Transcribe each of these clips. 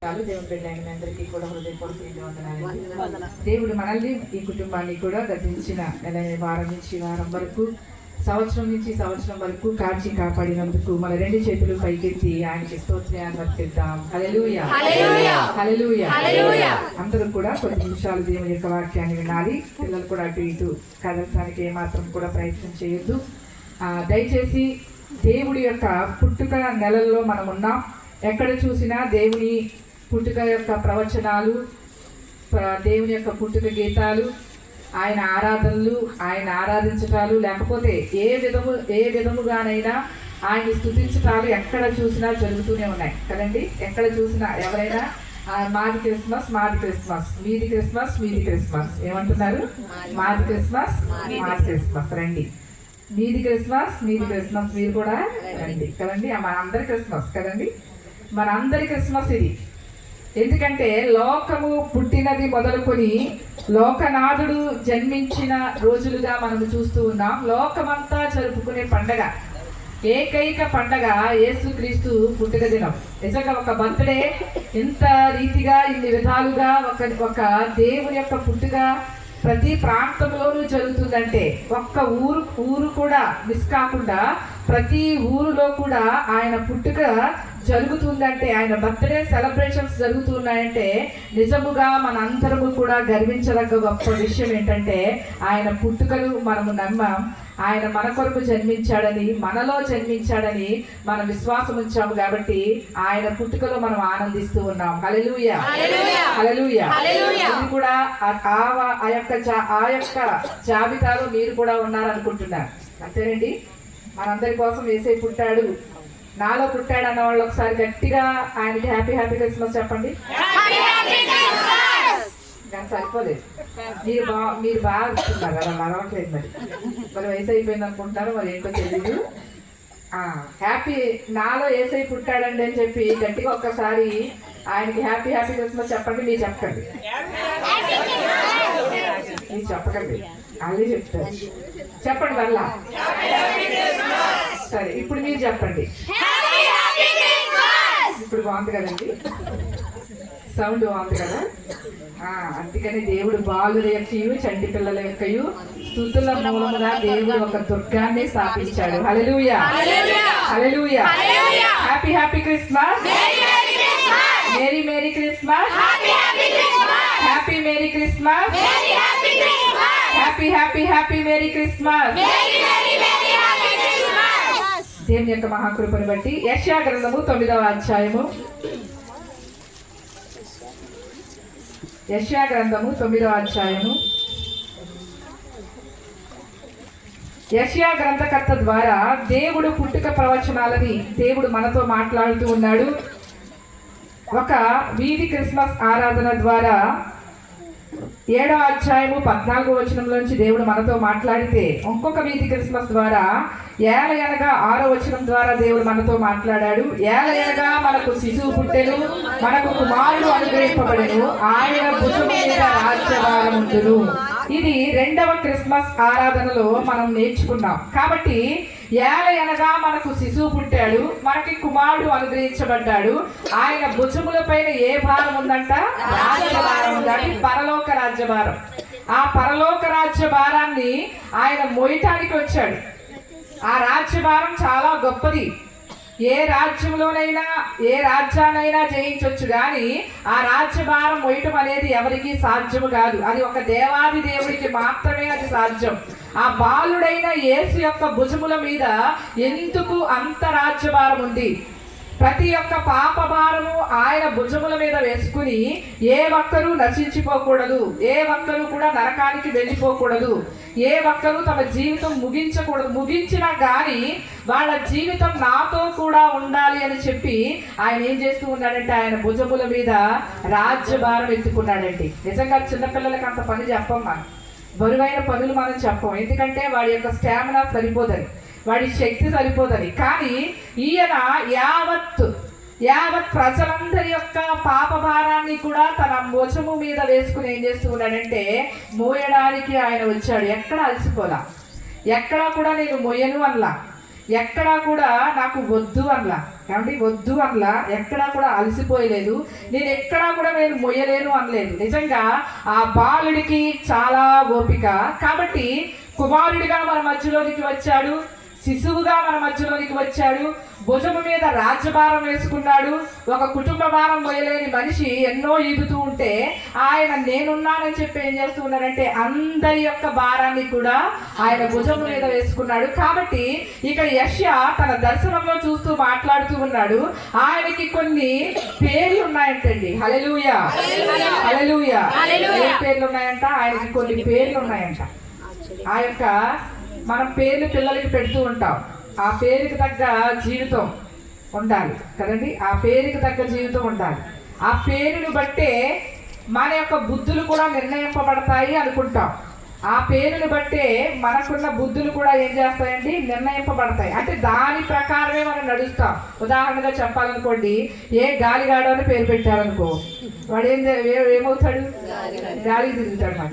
దేవుని బిడ్డలైన అందరికీ కూడా హృదయపూర్వక వందనాలు. దేవుడు మనల్ని ఈ కుటుంబాన్ని కూడా గతించిన వారం నుంచి వారం వరకు సంవత్సరం నుంచి సంవత్సరం వరకు కాచి కాపాడినందుకు మన రెండు చేతులు పైకెత్తి ఆయనకి స్తోత్రాన్ని అర్పిద్దాం. హల్లెలూయా హల్లెలూయా. అందరూ కూడా కొన్ని నిమిషాలు దేవుని యొక్క వాక్యాన్ని వినాలి. పిల్లలు కూడా అటు ఇటు కదలటానికి ఏమాత్రం కూడా ప్రయత్నం చేయొద్దు. దయచేసి దేవుడి యొక్క పుట్టుక నెలల్లో మనం ఉన్నాం. ఎక్కడ చూసినా దేవుని పుట్టుక యొక్క ప్రవచనాలు, దేవుని యొక్క పుట్టుక గీతాలు, ఆయన ఆరాధనలు, ఆయన ఆరాధించటాలు, లేకపోతే ఏ విధముగానైనా ఆయన స్తుతించటాలు ఎక్కడ చూసినా జరుగుతూనే ఉన్నాయి కదండి. ఎక్కడ చూసినా ఎవరైనా మాది క్రిస్మస్, మాది క్రిస్మస్, మీది క్రిస్మస్, మీది క్రిస్మస్ ఏమంటున్నారు? మాది క్రిస్మస్, మాది క్రిస్మస్ రండి. మీది క్రిస్మస్, మీది క్రిస్మస్, మీరు కూడా రండి కదండి. మన అందరి క్రిస్మస్ కదండి, మన అందరి క్రిస్మస్ ఇది. ఎందుకంటే లోకము పుట్టినది మొదలుకొని లోకనాథుడు జన్మించిన రోజులుగా మనం చూస్తూ ఉన్నాం. లోకమంతా జరుపుకునే పండగ, ఏకైక పండగ యేసుక్రీస్తు పుట్టుక దినం. నిజంగా ఒక బర్త్డే ఎంత రీతిగా ఇన్ని విధాలుగా ఒక దేవుని యొక్క పుట్టుక ప్రతి ప్రాంతంలోనూ జరుగుతుందంటే ఒక్క ఊరు కూడా మిస్ కాకుండా ప్రతి ఊరిలో కూడా ఆయన పుట్టుక జరుగుతుందంటే, ఆయన బర్త్డే సెలబ్రేషన్స్ జరుగుతున్నాయంటే నిజముగా మన అందరము కూడా గర్వించదగ్గ గొప్ప విషయం ఏంటంటే ఆయన పుట్టుకను మనము నమ్మాం. ఆయన మన కొరకు జన్మించాడని, మనలో జన్మించాడని మనం విశ్వాసం ఉంచాము. కాబట్టి ఆయన పుట్టుకలో మనం ఆనందిస్తూ ఉన్నాం. హల్లెలూయా హల్లెలూయా. ఇది కూడా ఆ యొక్క జాబితాలో మీరు కూడా ఉన్నారనుకుంటున్నారు. అంతేనండి. మనందరి కోసం యేసయ్య పుట్టాడు, నాలో పుట్టాడు అన్న వాళ్ళు ఒకసారి గట్టిగా ఆయనకి హ్యాపీ హ్యాపీ క్రిస్మస్ చెప్పండి. సరిపోలేదు. మీరు బాగా ఇస్తున్నారు కదా, అలవాట్లేదు. మరి వయసు అయిపోయింది అనుకుంటున్నారు, మరి ఏంటో తెలియదు. హ్యాపీ నాలో యేసయ్య పుట్టాడండి అని చెప్పి గట్టిగా ఒక్కసారి ఆయనకి హ్యాపీ హ్యాపీ క్రిస్మస్ చెప్పండి. మీరు చెప్పండి, మీరు చెప్పకండి, అదే చెప్తారు. చెప్పండి మళ్ళా. సరే, ఇప్పుడు మీరు చెప్పండి. ఇప్పుడు బాగుంది కదండి, సౌండ్ బాగుంది కదా. అందుకని దేవుడు బాలుల యొక్కయు చంటి పిల్లల యొక్కయు స్తుతుల మూలముగా దేవుడు ఒక దుర్గాన్ని స్థాపించాడు. Hallelujah hallelujah. Happy happy Christmas, merry merry Christmas, happy merry Christmas, happy happy happy merry Christmas. దేవుని యొక్క మహాకృపను బట్టి యెషయా గ్రంథము 9వ అధ్యాయము, యెషయా గ్రంథము 9వ అధ్యాయము. యెషయా గ్రంథకర్త ద్వారా దేవుడు పుట్టుక ప్రవచనాలని దేవుడు మనతో మాట్లాడుతూ ఉన్నాడు. ఒక వీధి క్రిస్మస్ ఆరాధన ద్వారా 7వ అధ్యాయము 14వ వచనంలోంచి దేవుడు మనతో మాట్లాడితే, ఇంకొక వీధి క్రిస్మస్ ద్వారా ఏలయనగా 6వ వచనం ద్వారా దేవుడు మనతో మాట్లాడాడు. ఏలయనగా మనకు శిశువు పుట్టెను, మనకు కుమారుడు అనుగ్రహింపబడెను, ఆయన భుజము మీద రాజ్యభారం ఉండును. ఇది 2వ క్రిస్మస్ ఆరాధనలో మనం నేర్చుకున్నాం. కాబట్టి ఏలయనగా మనకు శిశువు పుట్టాడు, మనకి కుమారుడు అనుగ్రహించబడ్డాడు, ఆయన భుజముల పైన ఏ భారం ఉందంట? రాజ్యభారం ఉందంటే పరలోక రాజ్యభారం. ఆ పరలోక రాజ్యభారాన్ని ఆయన మోయటానికి వచ్చాడు. ఆ రాజ్యభారం చాలా గొప్పది. ఏ రాజ్యంలోనైనా ఏ రాజ్యాన్నైనా జయించవచ్చు, కానీ ఆ రాజ్యభారం మోయటం అనేది ఎవరికి సాధ్యము కాదు. అది ఒక దేవాది దేవుడికి మాత్రమే అది సాధ్యం. ఆ బాలుడైన యేసు యొక్క భుజముల మీద ఎందుకు అంత రాజ్యభారం ఉంది? ప్రతి ఒక్క పాప భారము ఆయన భుజముల మీద వేసుకుని ఏ ఒక్కరూ నశించిపోకూడదు, ఏ ఒక్కరూ కూడా నరకానికి వెళ్ళిపోకూడదు, ఏ ఒక్కరూ తమ జీవితం ముగించకూడదు. ముగించినా కానీ వాళ్ళ జీవితం నాతో కూడా ఉండాలి అని చెప్పి ఆయన ఏం చేస్తూ ఉన్నాడంటే ఆయన భుజముల మీద రాజ్యభారం ఎత్తుకున్నాడండి. నిజంగా చిన్నపిల్లలకి అంత పని చెప్పమ్మా, బరువైన పనులు మనం చెప్పం. ఎందుకంటే వాడి యొక్క స్టామినా సరిపోదని, వాడి శక్తి సరిపోదని. కానీ ఈయన యావత్ ప్రజలందరి యొక్క పాప భారాన్ని కూడా తన భుజము మీద వేసుకుని ఏం చేస్తూ ఉన్నాడంటే మోయడానికి ఆయన వచ్చాడు. ఎక్కడ అలసిపోలా, ఎక్కడా కూడా నేను మోయను అనలా, ఎక్కడా కూడా నాకు వద్దు అనలా. కాబట్టి వద్దు అనలా, ఎక్కడా కూడా అలసిపోయలేదు, నేను ఎక్కడా కూడా నేను మొయ్యలేను అనలేదు. నిజంగా ఆ బాలుడికి చాలా ఓపిక. కాబట్టి కుమారుడిగా మన మధ్యలోనికి వచ్చాడు, శిశువుగా మన మధ్యలోనికి వచ్చాడు, భుజము మీద రాజ్యభారం వేసుకున్నాడు. ఒక కుటుంబ భారం మొయ్యలేని మనిషి ఎన్నో ఈదుతూ ఉంటే ఆయన నేనున్నానని చెప్పి ఏం చేస్తూ ఉన్నాడంటే అందరి యొక్క భారాన్ని కూడా ఆయన భుజము మీద వేసుకున్నాడు. కాబట్టి ఇక్కడ యెషయా తన దర్శనంలో చూస్తూ మాట్లాడుతూ ఉన్నాడు. ఆయనకి కొన్ని పేర్లు ఉన్నాయంటండి. హల్లెలూయా, హల్లెలూయా. ఏ పేర్లు ఉన్నాయంట? ఆయనకి కొన్ని పేర్లు ఉన్నాయంట. ఆ యొక్క మనం పేర్లు పిల్లలకి పెడుతూ ఉంటాం. ఆ పేరుకి తగ్గ జీవితం ఉండాలి కదండి. ఆ పేరుకి తగ్గ జీవితం ఉండాలి. ఆ పేరుని బట్టే మన యొక్క బుద్ధులు కూడా నిర్ణయింపబడతాయి అనుకుంటాం. ఆ పేరుని బట్టే మనకున్న బుద్ధులు కూడా ఏం చేస్తాయండి? నిర్ణయింపబడతాయి. అంటే దాని ప్రకారమే మనం నడుస్తాం. ఉదాహరణగా చెప్పాలనుకోండి, ఏ గాలిగాడో అని పేరు పెట్టారనుకో, వాడు ఏమవుతాడు? గాలి తిరుగుతాడు. మాట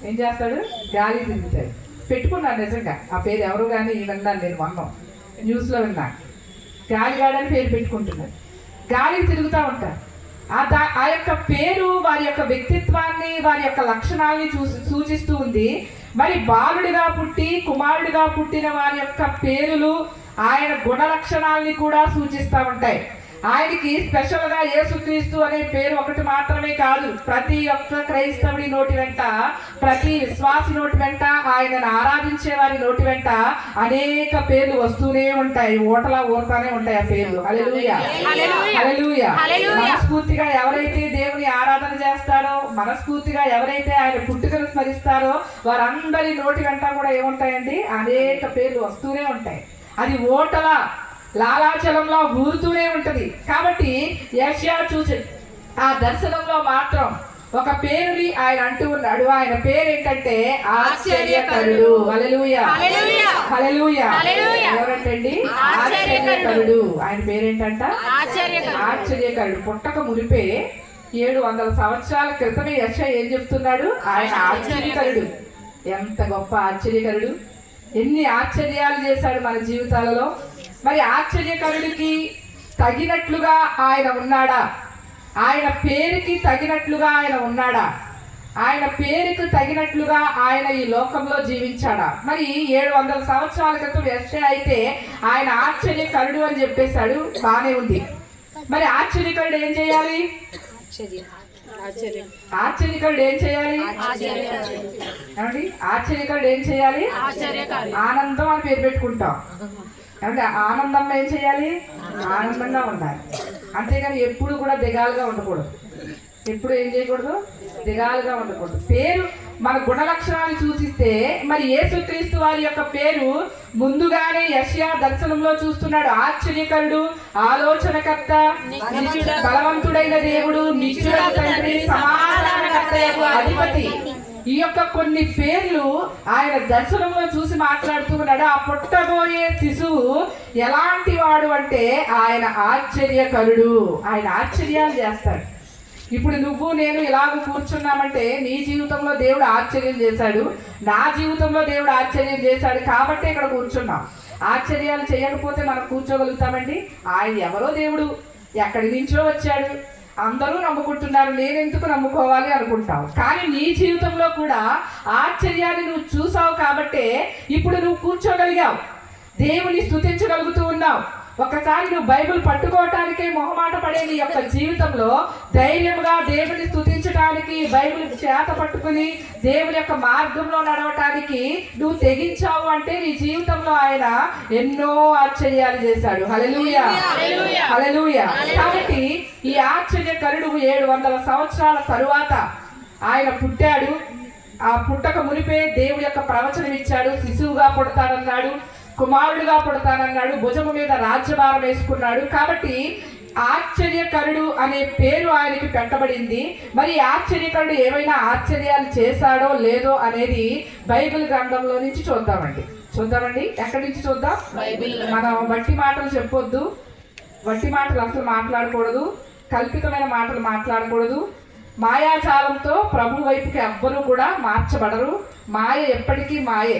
ఏం చేస్తాడు? గాలి తిరుగుతాడు. పెట్టుకున్నాను నిజంగా ఆ పేరు. ఎవరు కానీ విన్నాను, నేను మొన్నం న్యూస్లో విన్నాను. గాలిగాడని పేరు పెట్టుకుంటున్నాడు. గాలికి తిరుగుతూ ఉంటారు. ఆ యొక్క పేరు వారి యొక్క వ్యక్తిత్వాన్ని, వారి యొక్క లక్షణాలని సూచిస్తూ ఉంది. మరి బాలుడిగా పుట్టి కుమారుడిగా పుట్టిన వారి యొక్క పేరులు ఆయన గుణ లక్షణాలని కూడా సూచిస్తూ ఉంటాయి. ఆయనకి స్పెషల్గా యేసుక్రీస్తు అనే పేరు ఒకటి మాత్రమే కాదు, ప్రతి ఒక్క క్రైస్తవుడి నోటి వెంట, ప్రతి విశ్వాసి నోటి వెంట, ఆయనను ఆరాధించే వారి నోటి వెంట అనేక పేర్లు వస్తూనే ఉంటాయి. ఓటలా ఊరుతానే ఉంటాయి ఆ పేర్లు. హల్లెలూయా, హల్లెలూయా. మనస్ఫూర్తిగా ఎవరైతే దేవుని ఆరాధన చేస్తారో, మనస్ఫూర్తిగా ఎవరైతే ఆయన పుట్టుకను స్మరిస్తారో వారందరి నోటి వెంట కూడా ఏముంటాయండి? అనేక పేర్లు వస్తూనే ఉంటాయి. అది ఓటల లాలాచలంలో ఊరుతూనే ఉంటది. కాబట్టి యెషయా చూసి ఆ దర్శనంలో మాత్రం ఒక పేరుని ఆయన అంటూ ఉన్నాడు. ఆయన పేరు ఏంటంటే ఆశ్చర్యకరుడు. హల్లెలూయా, హల్లెలూయా. ఎవరంటండి? ఆశ్చర్యకరుడు. ఆయన పేరేంటంట? ఆశ్చర్యకరుడు. పుట్టక మునిపే 700 సంవత్సరాల క్రితమే యెషయా ఏం చెప్తున్నాడు? ఆయన ఆశ్చర్యకరుడు. ఎంత గొప్ప ఆశ్చర్యకరుడు! ఎన్ని ఆశ్చర్యాలు చేశాడు మన జీవితాలలో. మరి ఆశ్చర్యకరుడికి తగినట్లుగా ఆయన ఉన్నాడా? ఆయన పేరుకి తగినట్లుగా ఆయన ఉన్నాడా? ఆయన పేరుకు తగినట్లుగా ఆయన ఈ లోకంలో జీవించాడా? మరి 700 సంవత్సరాల క్రితం యెషయా అయితే ఆయన ఆశ్చర్యకరుడు అని చెప్పేశాడు, బానే ఉంది. మరి ఆశ్చర్యకరుడు ఏం చేయాలి? ఆశ్చర్యకరుడు ఏం చేయాలి? ఏమండి? ఆశ్చర్యకరుడు ఏం చేయాలి? ఆనందం అని పేరు పెట్టుకుంటాం. అంటే ఆనందం ఏం చేయాలి? ఆనందంగా ఉండాలి. అంతేగాని ఎప్పుడు కూడా దిగాలుగా ఉండకూడదు. ఎప్పుడు ఏం చేయకూడదు? దిగాలుగా ఉండకూడదు. పేరు మన గుణ లక్షణాన్ని సూచిస్తే మరి యేసుక్రీస్తు వారి యొక్క పేరు ముందుగానే యెషయా దర్శనంలో చూస్తున్నాడు. ఆశ్చర్యకరుడు, ఆలోచనకర్త, బలవంతుడైన దేవుడు, నిత్యుడైన తండ్రి, సమాధానకర్త, అధిపతి. ఈ యొక్క కొన్ని పేర్లు ఆయన దర్శనంలో చూసి మాట్లాడుతూ ఉన్నాడు. ఆ పుట్టబోయే శిశువు ఎలాంటి వాడు అంటే ఆయన ఆశ్చర్యకరుడు. ఆయన ఆశ్చర్యాలు చేస్తాడు. ఇప్పుడు నువ్వు నేను ఇలాగ కూర్చున్నామంటే నీ జీవితంలో దేవుడు ఆశ్చర్యం చేశాడు, నా జీవితంలో దేవుడు ఆశ్చర్యం చేశాడు కాబట్టి ఇక్కడ కూర్చున్నాం. ఆశ్చర్యాలు చేయకపోతే మనం కూర్చోగలుగుతామండి? ఆయన ఎవరో దేవుడు, ఎక్కడి నుంచో వచ్చాడు, అందరూ నమ్ముకుంటున్నారు, నేను ఎందుకు నమ్ముకోవాలి అనుకుంటావు. కానీ నీ జీవితంలో కూడా ఆశ్చర్యాన్ని నువ్వు చూసావు కాబట్టే ఇప్పుడు నువ్వు కూర్చోగలిగావు, దేవుని స్తుతించగలుగుతూ ఉన్నావు. ఒకసారి నువ్వు బైబిల్ పట్టుకోవటానికే మొహమాట పడే నీ యొక్క జీవితంలో ధైర్యంగా దేవుని స్తుతించడానికి, బైబిల్ చేత పట్టుకుని దేవుని యొక్క మార్గంలో నడవటానికి నువ్వు తెగించావు అంటే నీ జీవితంలో ఆయన ఎన్నో ఆశ్చర్యాలు చేశాడు. హల్లెలూయా, హల్లెలూయా. కాబట్టి ఈ ఆశ్చర్యకరుడు 700 సంవత్సరాల తరువాత ఆయన పుట్టాడు. ఆ పుట్టక మునిపే దేవుడి యొక్క ప్రవచనం ఇచ్చాడు. శిశువుగా పుడతానన్నాడు, కుమారుడిగా పుడతానన్నాడు, భుజము మీద రాజ్యభారం వేసుకున్నాడు. కాబట్టి ఆశ్చర్యకరుడు అనే పేరు ఆయనకి పెట్టబడింది. మరి ఆశ్చర్యకరుడు ఏమైనా ఆశ్చర్యాలు చేశాడో లేదో అనేది బైబిల్ గ్రంథంలో నుంచి చూద్దామండి. ఎక్కడి నుంచి చూద్దాం? మనం వట్టి మాటలు చెప్పొద్దు, వట్టి మాటలు అసలు మాట్లాడకూడదు, కల్పితమైన మాటలు మాట్లాడకూడదు. మాయాజాలంతో ప్రభు వైపుకి ఎవ్వరూ కూడా మార్చబడరు. మాయ ఎప్పటికీ మాయే.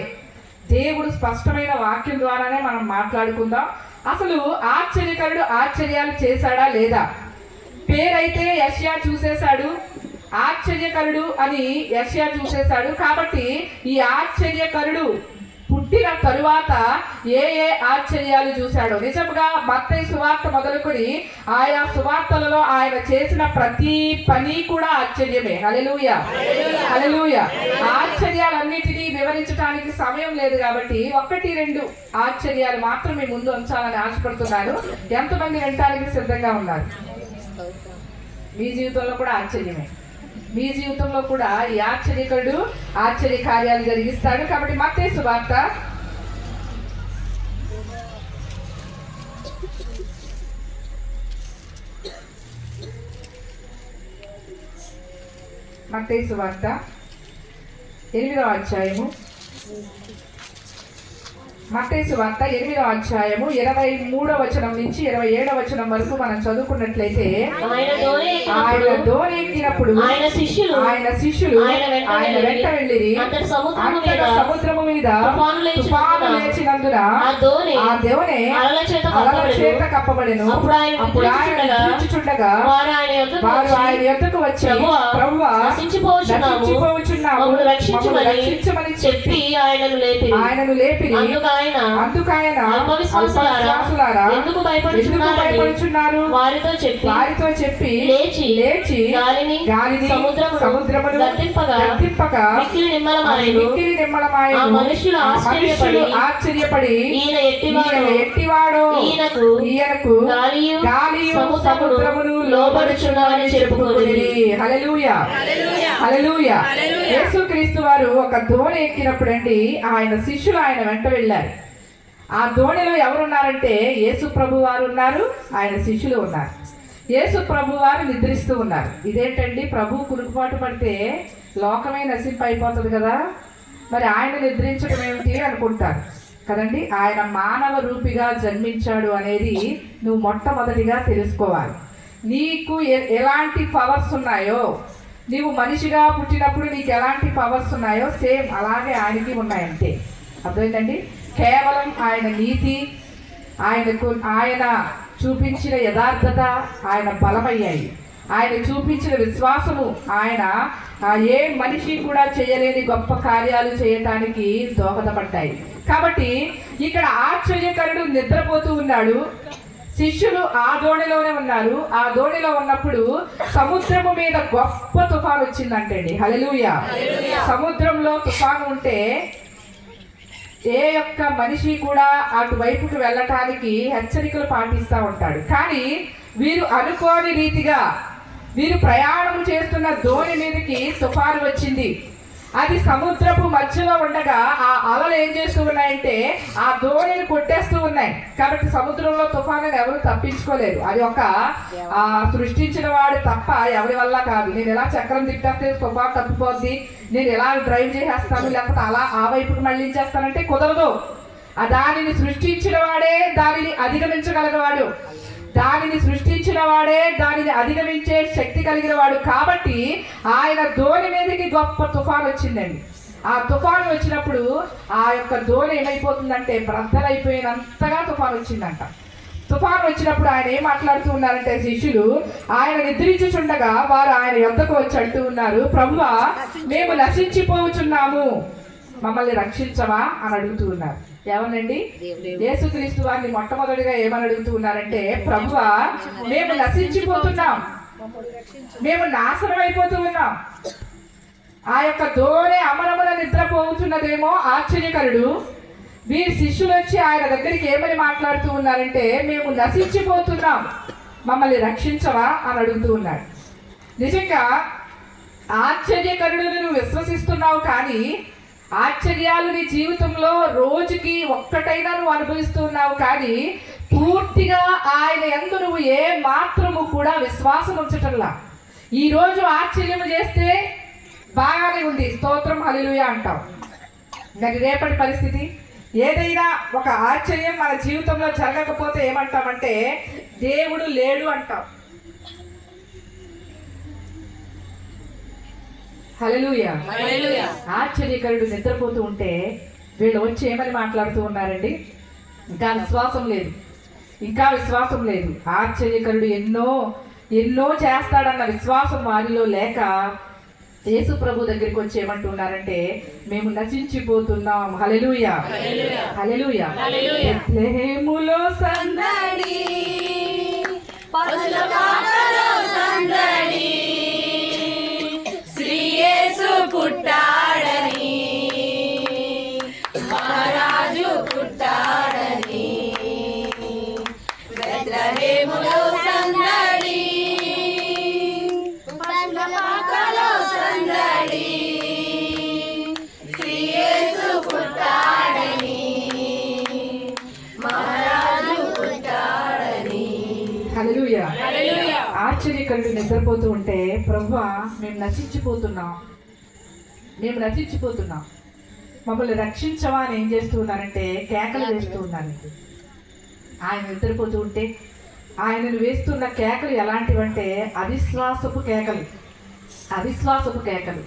దేవుడు స్పష్టమైన వాక్యం ద్వారానే మనం మాట్లాడుకుందాం. అసలు ఆశ్చర్యకరుడు ఆశ్చర్యాలు చేశాడా లేదా? పేరైతే యెషయా చూసేశాడు, ఆశ్చర్యకరుడు అని యెషయా చూసేశాడు. కాబట్టి ఈ ఆశ్చర్యకరుడు పుట్టిన తరువాత ఏ ఏ ఆశ్చర్యాలు చూశాడో, నిజంగా మత్తయి సువార్త మొదలుకొని ఆయా సువార్తలలో ఆయన చేసిన ప్రతి పని కూడా ఆశ్చర్యమే. హల్లెలూయా, హల్లెలూయా. ఆశ్చర్యాలన్నిటినీ వివరించడానికి సమయం లేదు కాబట్టి 1-2 ఆశ్చర్యాలు మాత్రమే ముందు ఉంచాలని ఆశపడుతున్నాను. ఎంతమంది వినటానికి సిద్ధంగా ఉన్నారు? మీ జీవితంలో కూడా ఆశ్చర్యమే. మీ జీవితంలో కూడా ఈ ఆశ్చర్యకరుడు ఆశ్చర్య కార్యాలు జరిగిస్తాడు. కాబట్టి మత్తయి సువార్త 8వ అధ్యాయము, మత్తయి సువార్త 8వ అధ్యాయము 23వ వచనం నుంచి 27వ వచనం వరకు మనం చదువుకున్నట్లయితే, ఆయన దోణి ఎక్కినప్పుడు ఆయన శిష్యులు ఆయన వెంట వెళ్ళిరి. సముద్రము మీద తుఫాను లేచినందున ఆ దోణి అలల చేత కప్పబడెను. అప్పుడు ఆయన నిద్రించుచుండగా వారు ఆయన యొద్దకు వచ్చి, ప్రభువా నశించిపోవచ్చున్నాము, మమ్మల్ని రక్షించమని చెప్పి ఆయనను లేపిరి. అందుకైన అల్పవిశ్వాసులారా ఎందుకు భయపడుచున్నారు? వారితో చెప్పి లేచి గాలిని సముద్రమును గద్దింపగా మిక్కిలి నిమ్మలమాయెను. మనుషులు ఆశ్చర్యపడి ఈయన ఎట్టివాడో, ఈయనకు గాలియు సముద్రమును లోబడుచున్నవని చెప్పుకొనిరి. హల్లెలూయా, హల్లెలూయా. యేసుక్రీస్తు వారు ఒక దోణి ఎక్కినప్పుడు అండి, ఆయన శిష్యులు ఆయన వెంట వెళ్ళారు. ఆ దోణిలో ఎవరున్నారంటే యేసు ప్రభు వారు ఉన్నారు, ఆయన శిష్యులు ఉన్నారు. యేసు ప్రభు వారు నిద్రిస్తూ ఉన్నారు. ఇదేంటండి, ప్రభు కురుకుపాటు పడితే లోకమే నశింపైపోతుంది కదా, మరి ఆయన నిద్రించడం ఏమిటి అనుకుంటారు కదండి. ఆయన మానవ రూపిగా జన్మించాడు అనేది నువ్వు మొట్టమొదటిగా తెలుసుకోవాలి. నీకు ఎలాంటి పవర్స్ ఉన్నాయో, నీవు మనిషిగా పుట్టినప్పుడు నీకు ఎలాంటి పవర్స్ ఉన్నాయో సేమ్ అలాగే ఆయనకి ఉన్నాయంతే. అర్థమైందండి? కేవలం ఆయన నీతి, ఆయన చూపించిన యథార్థత ఆయన బలమయ్యాయి. ఆయన చూపించిన విశ్వాసము, ఆయన ఏ మనిషి కూడా చేయలేని గొప్ప కార్యాలు చేయటానికి దోహదపడ్డాయి. కాబట్టి ఇక్కడ ఆశ్చర్యకరుడు నిద్రపోతూ ఉన్నాడు, శిష్యులు ఆ దోణిలోనే ఉన్నారు. ఆ దోణిలో ఉన్నప్పుడు సముద్రము మీద గొప్ప తుఫాను వచ్చిందంటండి. హల్లెలూయా. సముద్రంలో తుఫాను ఉంటే ఏ ఒక్క మనిషి కూడా అటువైపుకి వెళ్ళటానికి హెచ్చరికలు పాటిస్తూ ఉంటాడు. కానీ వీరు అనుకోని రీతిగా వీరు ప్రయాణం చేస్తున్న దోణి మీదకి తుఫాను వచ్చింది. అది సముద్రపు మధ్యలో ఉండగా ఆ అలలు ఏం చేస్తూ ఉన్నాయంటే ఆ దోణిని కొట్టేస్తూ ఉన్నాయి. కాబట్టి సముద్రంలో తుఫానుని ఎవరు తప్పించుకోలేరు. అది ఒక సృష్టించిన వాడు తప్ప ఎవరి వల్ల కాదు. నేను ఎలా చక్రం తిట్టేస్తే తుఫాను తప్పిపోద్ది, నేను ఎలా డ్రైవ్ చేసేస్తాను, లేకపోతే అలా ఆ వైపుకి మళ్ళించేస్తానంటే కుదరదు. దానిని సృష్టించిన వాడే దానిని అధిగమించగలగవాడు, దానిని సృష్టించిన వాడే దానిని అధిగమించే శక్తి కలిగిన వాడు. కాబట్టి ఆయన దోణి మీదకి గొప్ప తుఫాను వచ్చిందండి. ఆ తుఫాను వచ్చినప్పుడు ఆ యొక్క దోణి ఏమైపోతుందంటే బ్రద్దలైపోయినంతగా తుఫాను వచ్చిందంట. తుఫాను వచ్చినప్పుడు ఆయన ఏం మాట్లాడుతూ ఉన్నారంటే శిష్యులు ఆయన నిద్రించుచుండగా వారు ఆయన యొద్దకు వచ్చి అంటూ ఉన్నారు, ప్రభువా మేము నశించిపోవచ్చున్నాము, మమ్మల్ని రక్షించవా అని అడుగుతూ ఉన్నారు. ఎవరండి? యేసుక్రీస్తు వారిని మొట్టమొదటిగా ఏమని అడుగుతూ ఉన్నారంటే, ప్రభువా మేము నశించిపోతున్నాం, మేము నాశనం అయిపోతూ ఉన్నాం. ఆ యొక్క దోణి అమరమున నిద్రపోతున్నదేమో ఆశ్చర్యకరుడు. వీరి శిష్యులు వచ్చి ఆయన దగ్గరికి ఏమని మాట్లాడుతూ ఉన్నారంటే, మేము నశించిపోతున్నాం, మమ్మల్ని రక్షించవా అని అడుగుతూ ఉన్నాడు. నిజంగా ఆశ్చర్యకరుడును నువ్వు విశ్వసిస్తున్నావు, కానీ ఆశ్చర్యాలు నీ జీవితంలో రోజుకి ఒక్కటైనా నువ్వు అనుభవిస్తున్నావు, కానీ పూర్తిగా ఆయన యందు నువ్వు ఏ మాత్రము కూడా విశ్వాసం ఉంచటంలా. ఈరోజు ఆశ్చర్యం చేస్తే బాగానే ఉంది, స్తోత్రం హల్లెలూయా అంటాం. మరి రేపటి పరిస్థితి, ఏదైనా ఒక ఆశ్చర్యం మన జీవితంలో జరగకపోతే ఏమంటామంటే దేవుడు లేడు అంటాం. హల్లెలూయా. ఆశ్చర్యకరుడు నిద్రపోతూ ఉంటే వీళ్ళు వచ్చి ఏమని మాట్లాడుతూ ఉన్నారండి, ఇంకా విశ్వాసం లేదు, ఇంకా విశ్వాసం లేదు. ఆశ్చర్యకరుడు ఎన్నో ఎన్నో చేస్తాడన్న విశ్వాసం వారిలో లేక యేసు ప్రభు దగ్గరికి వచ్చి ఏమంటున్నారంటే, మేము నశించిపోతున్నాం. హల్లెలూయా, హల్లెలూయా. బెత్లెహేములో సందడి, శ్రీ యేసు పుట్టాడని, మహారాజు పుట్టాడని, బెత్లెహేములో సందడి, పరలోకలో సందడి, శ్రీ యేసు పుట్టాడని, మహారాజు పుట్టాడని. హల్లెలూయా. ఆశ్చర్యకరుడు నిద్రపోతూ ఉంటే, ప్రభువా మేము నశించిపోతున్నాం, మేము నశించిపోతున్నాం, మమ్మల్ని రక్షించవా అని ఏం చేస్తూ ఉన్నారంటే కేకలు వేస్తూ ఉన్నారు. ఆయన నిద్రపోతూ ఉంటే ఆయనను వేస్తున్న కేకలు ఎలాంటివంటే అవిశ్వాసపు కేకలు, అవిశ్వాసపు కేకలు.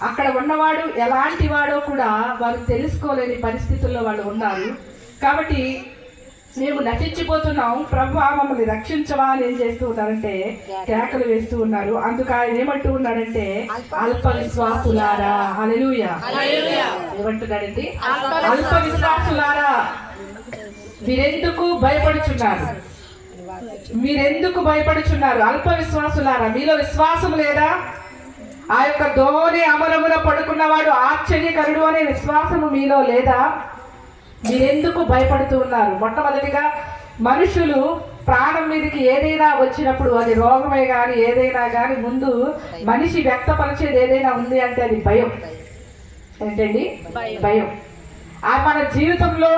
అక్కడ ఉన్నవాడు ఎలాంటి వాడో కూడా వారు తెలుసుకోలేని పరిస్థితుల్లో వాళ్ళు ఉన్నారు. కాబట్టి మేము నశించిపోతున్నాం, ప్రభువా మమ్మల్ని రక్షించవా అని ఏం చేస్తూ ఉన్నారంటే కేకలు వేస్తూ ఉన్నారు. అందుకు ఆయన ఏమంటూ ఉన్నాడంటే, అల్ప విశ్వాసులారా. హల్లెలూయా. ఏమంటున్నాడండి? అల్ప విశ్వాసులారా, మీరెందుకు భయపడుచున్నారు, మీరెందుకు భయపడుచున్నారు? అల్ప విశ్వాసులారా, మీలో విశ్వాసం లేదా? ఆ యొక్క ధోని అమరమున పడుకున్నవాడు ఆశ్చర్యకరుడు అనే విశ్వాసము మీలో లేదా? మీరెందుకు భయపడుతూ ఉన్నారు? మొట్టమొదటిగా మనుషులు ప్రాణం మీదకి ఏదైనా వచ్చినప్పుడు, అది రోగమే కానీ ఏదైనా కానీ, ముందు మనిషి వ్యక్తపరిచేది ఏదైనా ఉంది అంటే అది భయం. ఏంటండి? భయం. మన జీవితంలో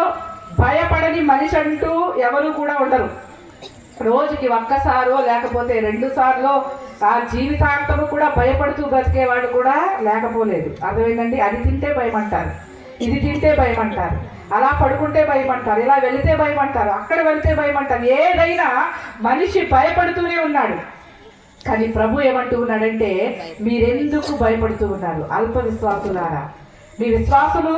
భయపడని మనిషి అంటూ ఎవరు కూడా ఉండరు. రోజుకి ఒక్కసారో లేకపోతే 2 సార్లు ఆ జీవితాంతము కూడా భయపడుతూ బతికేవాడు కూడా లేకపోలేదు. అర్థమైందండి? అది తింటే భయం అంటారు, ఇది తింటే భయం అంటారు, అలా పడుకుంటే భయం అంటారు, ఇలా వెళితే భయం అంటారు, అక్కడ వెళితే భయం అంటారు. ఏదైనా మనిషి భయపడుతూనే ఉన్నాడు. కానీ ప్రభు ఏమంటూ ఉన్నాడంటే, మీరెందుకు భయపడుతూ ఉన్నారు? అల్ప విశ్వాసులారా, మీ విశ్వాసము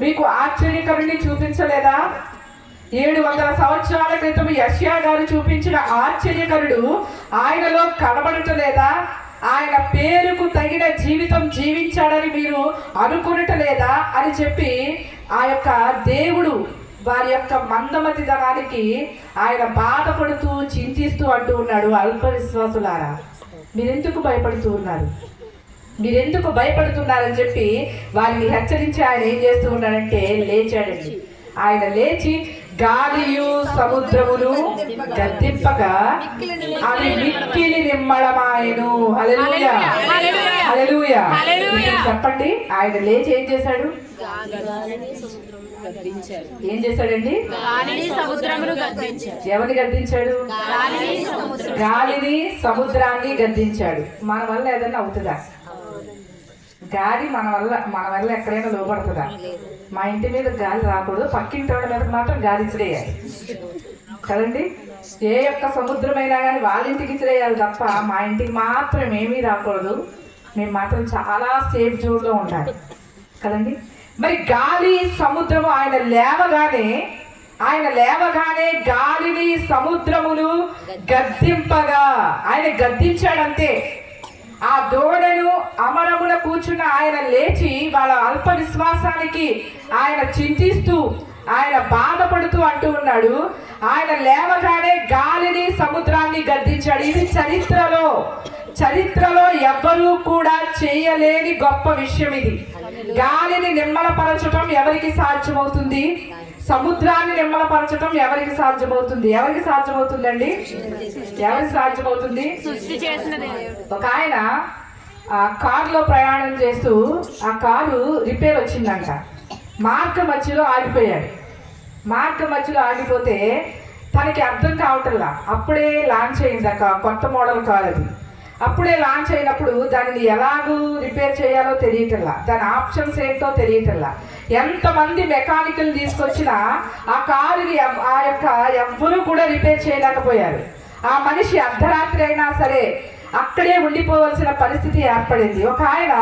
మీకు ఆశ్చర్యకరుణ్ణి చూపించలేదా? 700 సంవత్సరాల క్రితం యెషయా గారు చూపించిన ఆశ్చర్యకరుడు ఆయనలో కనబడటలేదా? ఆయన పేరుకు తగిన జీవితం జీవించాడని మీరు అనుకునటలేదా అని చెప్పి ఆ యొక్క దేవుడు వారి యొక్క మందమతి ధనానికి ఆయన బాధపడుతూ చింతిస్తూ అంటూ ఉన్నాడు, అల్ప విశ్వాసులారా మీరెందుకు భయపడుతూ ఉన్నారు, మీరెందుకు భయపడుతున్నారని చెప్పి వారిని హెచ్చరించి ఆయన ఏం చేస్తూ ఉన్నాడంటే లేచాడండి. ఆయన లేచి గాలియు సముద్రమును గద్దింపగా అది మిక్కిలి నిమ్మళమాయెను. హల్లెలూయా, హల్లెలూయా. చెప్పండి, ఆయన లేచి ఏం చేశాడు? ఏం చేశాడండి? ఎవరిని గద్దించాడు? గాలిని సముద్రాన్ని గద్దించాడు. మన వల్ల ఏదైనా అవుతుందా? గాలి మన వల్ల ఎక్కడైనా లోపడుతుందా? మా ఇంటి మీద గాలి రాకూడదు, పక్కింటి వాళ్ళ మీద మాత్రం గాలి ఇచ్చిరేయాలి కదండి. ఏ యొక్క సముద్రమైనా కానీ వాళ్ళ ఇంటికి ఇచ్చిరేయాలి తప్ప మా ఇంటికి మాత్రం ఏమీ రాకూడదు. మేము మాత్రం చాలా సేఫ్ జోన్లో ఉండాలి కదండి. మరి గాలి సముద్రము ఆయన లేవగానే గాలిని సముద్రమును గద్దింపగా ఆయన గద్దించాడంతే. ఆ దోడను అమరమున కూర్చున్న ఆయన లేచి వాళ్ళ అల్ప విశ్వాసానికి ఆయన చింతిస్తూ ఆయన బాధపడుతూ అంటూ ఉన్నాడు, ఆయన లేవగానే గాలిని సముద్రాన్ని గద్దించాడు. ఇది చరిత్రలో ఎవ్వరూ కూడా చేయలేని గొప్ప విషయం ఇది. గాలిని నిమ్మలపరచటం ఎవరికి సాధ్యమవుతుంది? సముద్రాన్ని నిమ్మలపరచటం ఎవరికి సాధ్యమవుతుంది? ఎవరికి సాధ్యమవుతుందండి? ఎవరికి సాధ్యమవుతుంది? ఒక ఆయన కారులో ప్రయాణం చేస్తూ ఆ కారు రిపేర్ వచ్చిందంట. మార్గ మధ్యలో ఆగిపోతే తనకి అర్థం కావటంలా. అప్పుడే లాంచ్ అయింది, కొత్త మోడల్ కారు అది. అప్పుడే లాంచ్ అయినప్పుడు దానిని ఎలాగూ రిపేర్ చేయాలో తెలియటల్లా, దాని ఆప్షన్స్ ఏంటో తెలియటల్లా. ఎంతమంది మెకానికల్ తీసుకొచ్చినా ఆ కారుని ఎవ్వరూ కూడా రిపేర్ చేయలేకపోయారు. ఆ మనిషి అర్ధరాత్రి అయినా సరే అక్కడే ఉండిపోవలసిన పరిస్థితి ఏర్పడింది. ఒక ఆయన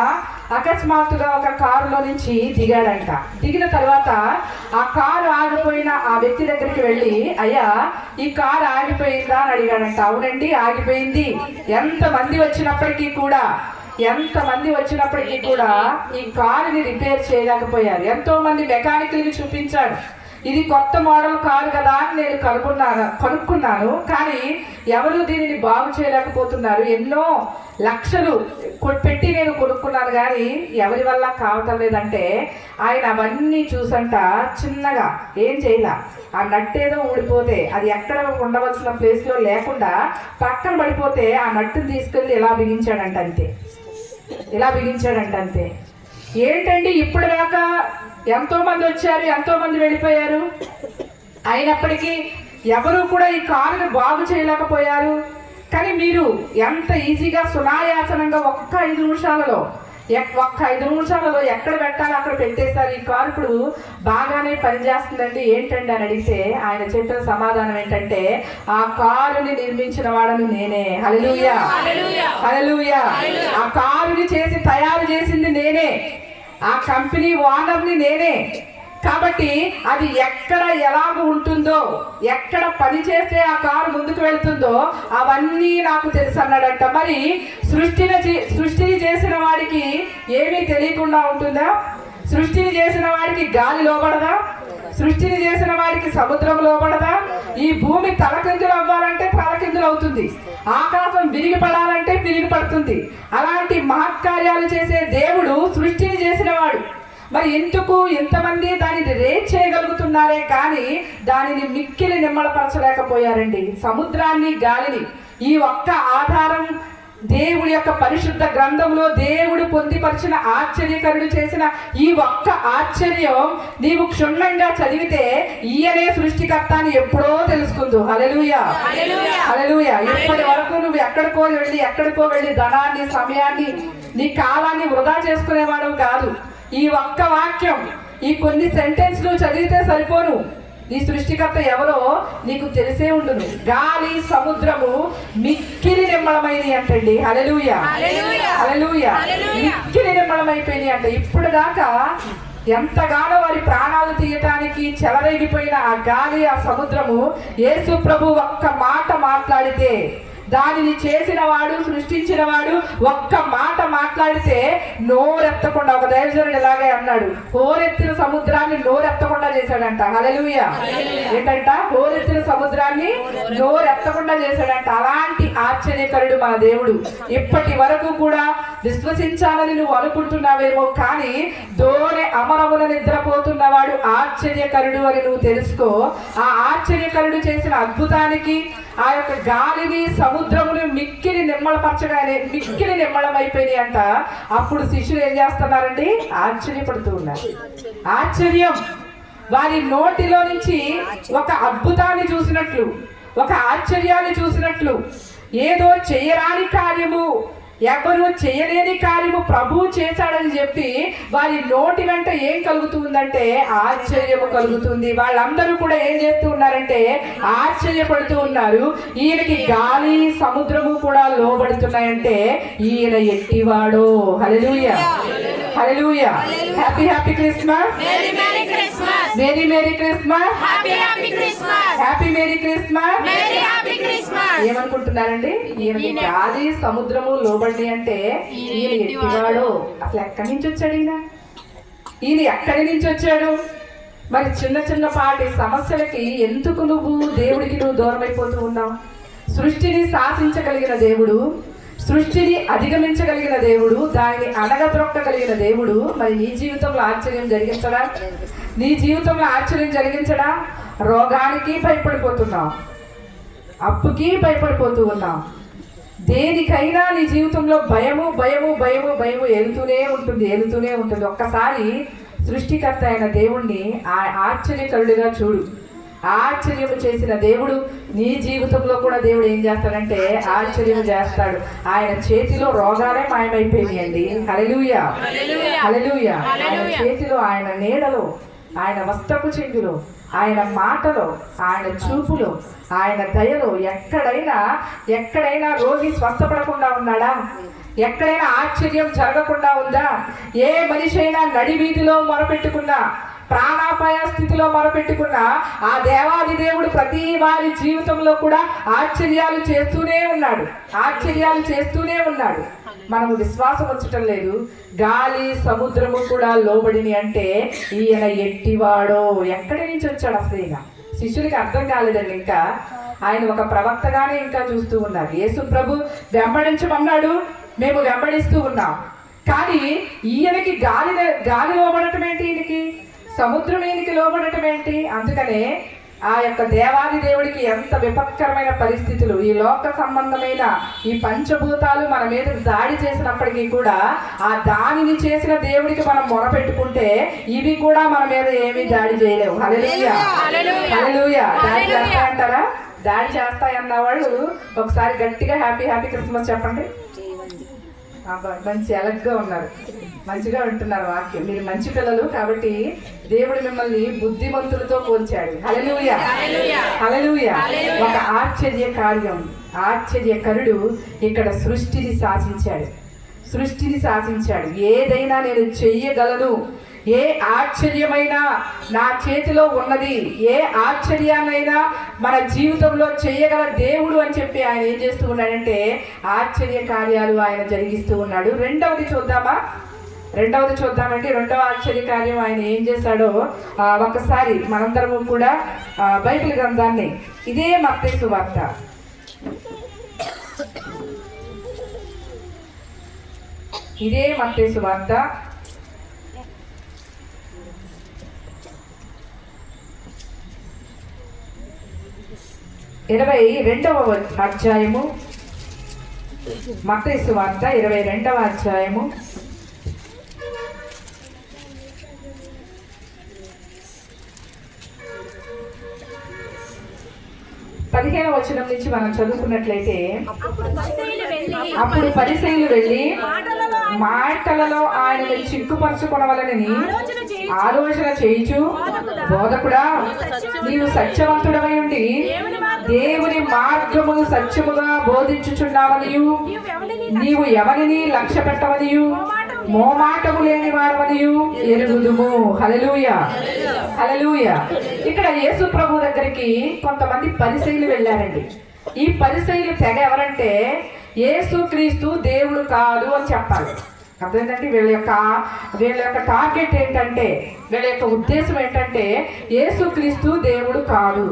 అకస్మాత్తుగా ఒక కారులో నుంచి దిగాడంట. దిగిన తర్వాత ఆ కారు ఆగిపోయిన ఆ వ్యక్తి దగ్గరికి వెళ్ళి, అయ్యా ఈ కారు ఆగిపోయిందా అని అడిగాడంట. అవునండి ఆగిపోయింది. ఎంతమంది వచ్చినప్పటికీ కూడా ఈ కారుని రిపేర్ చేయలేకపోయారు. ఎంతో మంది మెకానికల్ని చూపించాడు. ఇది కొత్త మోడల్ కారు కదా అని నేను కనుక్కున్నాను, కానీ ఎవరు దీనిని బాగు చేయలేకపోతున్నారు. ఎన్నో లక్షలు పెట్టి నేను కొనుక్కున్నాను, కానీ ఎవరి వల్ల కావటం లేదంటే ఆయన అవన్నీ చూసంట చిన్నగా ఏం చేయలే. ఆ నట్టేదో ఊడిపోతే అది ఎక్కడ ఉండవలసిన ప్లేస్లో లేకుండా పక్కన పడిపోతే ఆ నట్టుని తీసుకెళ్ళి ఇలా బిగించాడంట అంతే. ఏంటండి ఇప్పుడు దాకా ఎంతో మంది వచ్చారు, ఎంతో మంది వెళ్ళిపోయారు, అయినప్పటికీ ఎవరు కూడా ఈ కారుని బాగు చేయలేకపోయారు. కానీ మీరు ఎంత ఈజీగా సునాయాసనంగా ఒక్క 5 నిమిషాలలో ఎక్కడ పెట్టాలో అక్కడ పెట్టేశారు. ఈ కారు ఇప్పుడు బాగానే పనిచేస్తుందండి, ఏంటండి అని అడిగితే ఆయన చెప్పిన సమాధానం ఏంటంటే, ఆ కారుని నిర్మించిన వాడను నేనే. హల్లెలూయా హల్లెలూయా. ఆ కారుని తయారు చేసింది నేనే, ఆ కంపెనీ ఓనర్ని నేనే. కాబట్టి అది ఎక్కడ ఎలాగ ఉంటుందో, ఎక్కడ పని చేస్తే ఆ కారు ముందుకు వెళ్తుందో అవన్నీ నాకు తెలుసు అన్నాడంట. మరి సృష్టిని చేసిన వాడికి ఏమీ తెలియకుండా ఉంటుందా? సృష్టిని చేసిన వాడికి గాలి లోబడదా? సృష్టిని చేసిన వాడికి సముద్రం లోబడదా? ఈ భూమి తలకిందులు అవ్వాలంటే తలకిందులు అవుతుంది, ఆకాశం విరిగి పడాలంటే విరిగి పడుతుంది. అలాంటి మహత్కార్యాలు చేసే దేవుడు సృష్టిని చేసిన వాడు. మరి ఎందుకు ఇంతమంది దానిని రేట్ చేయగలుగుతున్నారే కానీ దానిని మిక్కిలి నిమ్మలపరచలేకపోయారండి. సముద్రాన్ని, గాలిని, ఈ ఒక్క ఆధారం దేవుడి యొక్క పరిశుద్ధ గ్రంథంలో దేవుడు పొందిపరిచిన ఆశ్చర్యకరుడు చేసిన ఈ ఒక్క ఆశ్చర్యం నీవు క్షుణ్ణంగా చదివితే ఈయనే సృష్టికర్త అని ఎప్పుడో తెలుసుకుందు. హల్లెలూయా హల్లెలూయా. ఇప్పటి వరకు నువ్వు ఎక్కడికో వెళ్ళి ధనాన్ని, సమయాన్ని, నీ కాలాన్ని వృధా చేసుకునేవాడు కాదు. ఈ ఒక్క వాక్యం, ఈ కొన్ని సెంటెన్స్లు చదివితే సరిపోను. నీ సృష్టికర్త ఎవరో నీకు తెలిసే ఉండును. గాలి, సముద్రము మిక్కిలి నిమ్మళమైనవి అంటండి. హల్లెలూయా హల్లెలూయా. మిక్కిలి నిమ్మళమైపోయినాయి అంట. ఇప్పుడు దాకా ఎంతగానో వారి ప్రాణాలు తీయటానికి చెలరేగిపోయిన ఆ గాలి, ఆ సముద్రము యేసు ప్రభు ఒక్క మాట మాట్లాడితే, దానిని చేసిన వాడు, సృష్టించిన వాడు ఒక్క మాట మాట్లాడితే నోరెత్తకుండా, ఒక దైవజనుడు ఇలాగే అన్నాడు, హోరెత్తిన సముద్రాన్ని నోరెత్తకుండా చేశాడంట. హల్లెలూయా. ఏంటంట? హోరెత్తిన సముద్రాన్ని నోరెత్తకుండా చేశాడంట. అలాంటి ఆశ్చర్యకరుడు మన దేవుడు. ఇప్పటి వరకు కూడా విశ్వసించాలని నువ్వు అనుకుంటున్నావేమో, కానీ దోనె అమరమున నిద్రపోతున్నవాడు ఆశ్చర్యకరుడు అని నువ్వు తెలుసుకో. ఆ ఆశ్చర్యకరుడు చేసిన అద్భుతానికి ఆ యొక్క గాలిని, సముద్రమును మిక్కిలి నిమ్మళమైపోయినాయి అంట. అప్పుడు శిష్యులు ఏం చేస్తున్నారండి? ఆశ్చర్యపడుతూ ఉన్నారు. ఆశ్చర్యం, వారి నోటిలో నుంచి ఒక అద్భుతాన్ని చూసినట్లు, ఒక ఆశ్చర్యాన్ని చూసినట్లు, ఏదో చేయరాని కార్యము, ఎవరు చేయలేని కార్యము ప్రభు చేశాడని చెప్పి వారి నోటి వెంట ఏం కలుగుతుందంటే ఆశ్చర్యము కలుగుతుంది. వాళ్ళందరూ కూడా ఏం చేస్తూ ఉన్నారంటే ఆశ్చర్యపడుతూ ఉన్నారు. ఈయనకి గాలి, సముద్రము కూడా లోబడుతున్నాయంటే ఈయన ఎట్టివాడో. Hallelujah hallelujah. Happy Christmas, merry Christmas, happy merry Christmas. ఏమనుకుంటున్నారండి? ఈయనకి గాలి, సముద్రము లోబడి అంటే ఈయన ఎట్టివాడో. అసలు ఎక్కడి నుంచి వచ్చాడు ఈయన ఎక్కడి నుంచి వచ్చాడు? మరి చిన్న పాటి సమస్యలకి ఎందుకు నువ్వు దూరం అయిపోతూ ఉన్నావు? సృష్టిని శాసించగలిగిన దేవుడు, సృష్టిని అధిగమించగలిగిన దేవుడు, దానిని అనగద్రొక్కగలిగిన దేవుడు మరి నీ జీవితంలో ఆశ్చర్యం జరిగించడా? నీ జీవితంలో ఆశ్చర్యం జరిగించడా? రోగానికి భయపడిపోతున్నావు, అప్పుకి భయపడిపోతూ ఉన్నావు. దేనికైనా నీ జీవితంలో భయము ఏలుతూనే ఉంటుంది. ఒక్కసారి సృష్టికర్త అయిన దేవుణ్ణి ఆశ్చర్యకరుడిగా చూడు. ఆశ్చర్యము చేసిన దేవుడు నీ జీవితంలో కూడా దేవుడు ఏం చేస్తాడంటే ఆశ్చర్యం చేస్తాడు. ఆయన చేతిలో రోగాలే మాయమైపోయినాయండి. హల్లెలూయా హల్లెలూయా. ఆయన చేతిలో, ఆయన నీడలో, ఆయన వస్త్రపు చెంగులో ఆయన మాటలో, ఆయన చూపులో, ఆయన దయలో ఎక్కడైనా రోగి స్వస్థపడకుండా ఉన్నాడా? ఎక్కడైనా ఆశ్చర్యం జరగకుండా ఉందా? ఏ మనిషి అయినా నడి వీధిలో మొరపెట్టుకున్నా, ప్రాణాపాయ స్థితిలో మొరపెట్టుకున్నా ఆ దేవాది దేవుడు ప్రతి వారి జీవితంలో కూడా ఆశ్చర్యాలు చేస్తూనే ఉన్నాడు. మనము విశ్వాసం ఉంచటం లేదు. గాలి సముద్రము కూడా లోబడిని అంటే ఈయన ఎట్టివాడో, ఎక్కడి నుంచి వచ్చాడు అసలు ఈయన? శిష్యులకి అర్థం కాలేదండి. ఇంకా ఆయన ఒక ప్రవక్తగానే ఇంకా చూస్తూ ఉన్నారు. యేసు ప్రభు వెంబడించమన్నాడు, మేము వెంబడిస్తూ ఉన్నాం. కానీ ఈయనకి గాలి లోబడటం ఏంటి? ఈయనకి సముద్రం ఈయనకి లోబడటం ఏంటి? అందుకనే ఆ యొక్క దేవాది దేవుడికి ఎంత విపత్కరమైన పరిస్థితులు, ఈ లోక సంబంధమైన ఈ పంచభూతాలు మన మీద దాడి చేసినప్పటికీ కూడా ఆ దానిని చేసిన దేవుడికి మనం మొరపెట్టుకుంటే ఇవి కూడా మన మీద ఏమీ దాడి చేయలేవు. హల్లెలూయా, హల్లెలూయా. దాడి చేస్తాయంటారా? దాడి చేస్తాయన్న వాళ్ళు ఒకసారి గట్టిగా హ్యాపీ క్రిస్మస్ చెప్పండి. మంచి అలగ్గా ఉన్నారు, మంచిగా వింటున్నారు వాక్యం. మీరు మంచి పిల్లలు కాబట్టి దేవుడు మిమ్మల్ని బుద్ధిమంతులతో పోల్చాడు. హల్లెలూయా, హల్లెలూయా. ఒక ఆశ్చర్యకరుడు ఇక్కడ సృష్టిని శాసించాడు. ఏదైనా నేను చెయ్యగలను, ఏ ఆశ్చర్యమైనా నా చేతిలో ఉన్నది, ఏ ఆశ్చర్యాన్నైనా మన జీవితంలో చేయగల దేవుడు అని చెప్పి ఆయన ఏం చేస్తూ ఉన్నాడంటే ఆశ్చర్య కార్యాలు ఆయన జరిగిస్తూ ఉన్నాడు. రెండవది చూద్దామంటే రెండవ ఆశ్చర్య కార్యం ఆయన ఏం చేశాడో ఒకసారి మనందరము కూడా బైబిల్ గ్రంథాన్ని, ఇదే మత్తయి సువార్త, ఇదే మత్తయి సువార్త 22వ అధ్యాయము, మత్తయి సువార్త 22వ అధ్యాయము 15వ వచనం నుంచి మనం చదువుకున్నట్లయితే, అప్పుడు పరిసయ్యులు వెళ్ళి మాటలలో ఆయనను చిక్కుపరచుకొనవలెనని ఆలోచన చేయుచు, బోధకుడా, నీవు సత్యవంతుడవై ఉండి దేవుని మార్గమును సత్యముగా బోధించుచున్నావనియు, నీవు ఎవరిని లక్ష్య పెట్టవనియు, మోమాటము లేని వాడవనియు ఎరుగుదుము. హల్లెలూయా, హల్లెలూయా. ఇక్కడ యేసు ప్రభు దగ్గరికి కొంతమంది పరిసయ్యులు వెళ్ళారండి. ఈ పరిసయ్యులు తెగ ఎవరంటే యేసు క్రీస్తు దేవుడు కాదు అని చెప్పాలి. అర్థమైందండి? వీళ్ళ యొక్క టార్గెట్ ఏంటంటే, వీళ్ళ యొక్క ఉద్దేశం ఏంటంటే యేసుక్రీస్తు దేవుడు కాదు,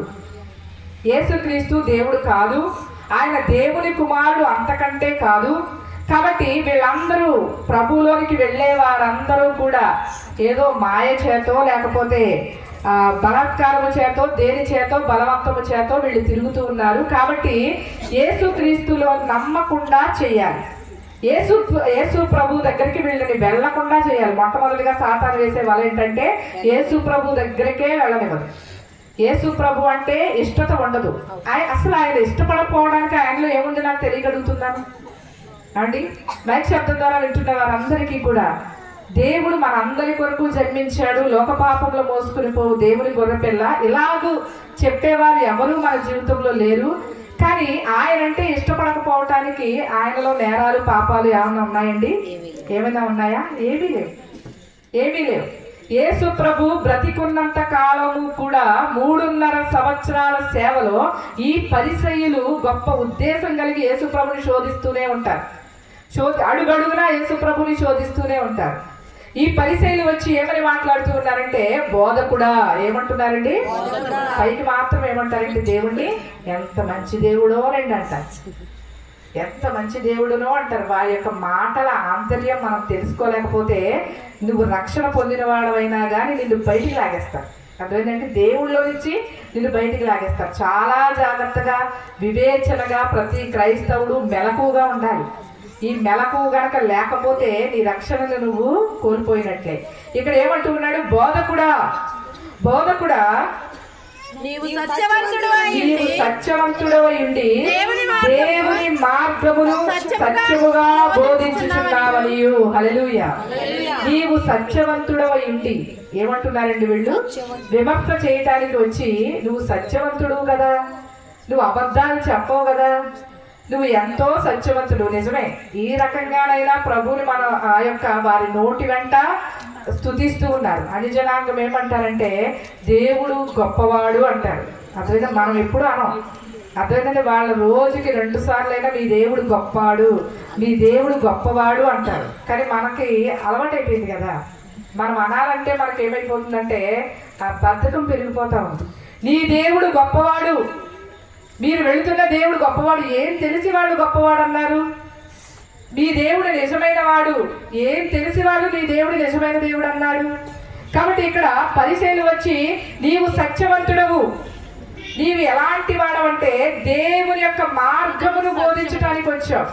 ఆయన దేవుని కుమారుడు అంతకంటే కాదు. కాబట్టి వీళ్ళందరూ ప్రభువులోనికి వెళ్ళే వారందరూ కూడా ఏదో మాయ చేతో లేకపోతే బలాత్కారము చేతో దేని చేతో బలవంతము చేతో వీళ్ళు తిరుగుతూ ఉన్నారు. కాబట్టి యేసుక్రీస్తులో నమ్మకుండా చేయాలి. యేసు ప్రభు దగ్గరికి వీళ్ళని వెళ్ళకుండా చేయాలి. మొట్టమొదటిగా సాతాను వేసే వాళ్ళు ఏంటంటే యేసు ప్రభు దగ్గరికే వెళ్ళనివ్వదు. యేసు ప్రభు అంటే ఇష్టత ఉండదు. అసలు ఆయన ఇష్టపడకపోవడానికి ఆయనలో ఏముంది నాకు తెలియగలుగుతున్నాను అండి. మైక్ శబ్దం ద్వారా వింటున్న వారందరికీ కూడా దేవుడు మన అందరి కొరకు జన్మించాడు, లోక పాపంలో మోసుకుని పోవు దేవుని గొర్రెపిల్ల, ఇలాగూ చెప్పేవారు ఎవరూ మన జీవితంలో లేరు. కానీ ఆయనంటే ఇష్టపడకపోవటానికి ఆయనలో నేరాలు పాపాలు ఏమైనా ఉన్నాయండి? ఏమైనా ఉన్నాయా? ఏమీ లేవు. యేసు ప్రభు బ్రతికున్నంత కాలము కూడా 3.5 సంవత్సరాల సేవలో ఈ పరిసయ్యులు గొప్ప ఉద్దేశం కలిగి యేసు ప్రభుని శోధిస్తూనే ఉంటారు. అడుగడుగునా యేసు ప్రభుని శోధిస్తూనే ఉంటారు. ఈ పరిసయ్యులు వచ్చి ఏమని మాట్లాడుతూ ఉన్నారంటే, బోధకుడా ఏమంటున్నారండి? పైకి మాత్రం ఏమంటారంటే దేవుణ్ణి ఎంత మంచి దేవుడో రండి అంటారు, ఎంత మంచి దేవుడునో అంటారు. వారి యొక్క మాటల ఆంతర్యం మనం తెలుసుకోలేకపోతే నువ్వు రక్షణ పొందిన వాడవైనా కానీ నిన్ను బయటికి లాగేస్తారు. అదేంటంటే దేవుళ్ళలో నుంచి నిన్ను బయటికి లాగేస్తారు. చాలా జాగ్రత్తగా వివేచనగా ప్రతి క్రైస్తవుడు మెలకుగా ఉండాలి. ఈ మెలకు గనక లేకపోతే నీ రక్షణను నువ్వు కోల్పోయినట్లే. ఇక్కడ ఏమంటూ ఉన్నాడు? బోధకుడా నీవు సత్యవంతుడవై ఉండి దేవుని మార్గమును సత్యముగా బోధించుచున్నావనియు. హల్లెలూయా. నీవు సత్యవంతుడవై ఉండి. ఏమంటున్నారండి వీళ్ళు? విమర్శ చేయటానికి వచ్చి నువ్వు సత్యవంతుడు కదా, నువ్వు అబద్ధాలు చెప్పవు కదా, నువ్వు ఎంతో సత్యవంతుడు. నిజమే, ఈ రకంగానైనా ప్రభువుని మన ఆ యొక్క వారి నోటి వెంట స్తుతిస్తూ ఉన్నారు. అనిజనాంగం ఏమంటారంటే దేవుడు గొప్పవాడు అంటారు. అర్థమైతే మనం ఎప్పుడు అనం. అర్థమైందంటే వాళ్ళ రోజుకి 2 సార్లైనా మీ దేవుడు గొప్పవాడు, మీ దేవుడు గొప్పవాడు అంటారు. కానీ మనకి అలవాటైపోయింది కదా, మనం అనాలంటే మనకి ఏమైపోతుందంటే ఆ బద్ధకం పెరిగిపోతా ఉంది. నీ దేవుడు గొప్పవాడు, మీరు వెళుతున్న దేవుడు గొప్పవాడు. ఏం తెలిసి వాళ్ళు గొప్పవాడు అన్నారు? మీ దేవుడు నిజమైన వాడు. ఏం తెలిసి వాళ్ళు నీ దేవుడు నిజమైన దేవుడు అన్నాడు. కాబట్టి ఇక్కడ పరిచయులు వచ్చి నీవు సత్యవంతుడవు, నీవు ఎలాంటి వాడవంటే దేవుని యొక్క మార్గమును బోధించడానికి వచ్చావు.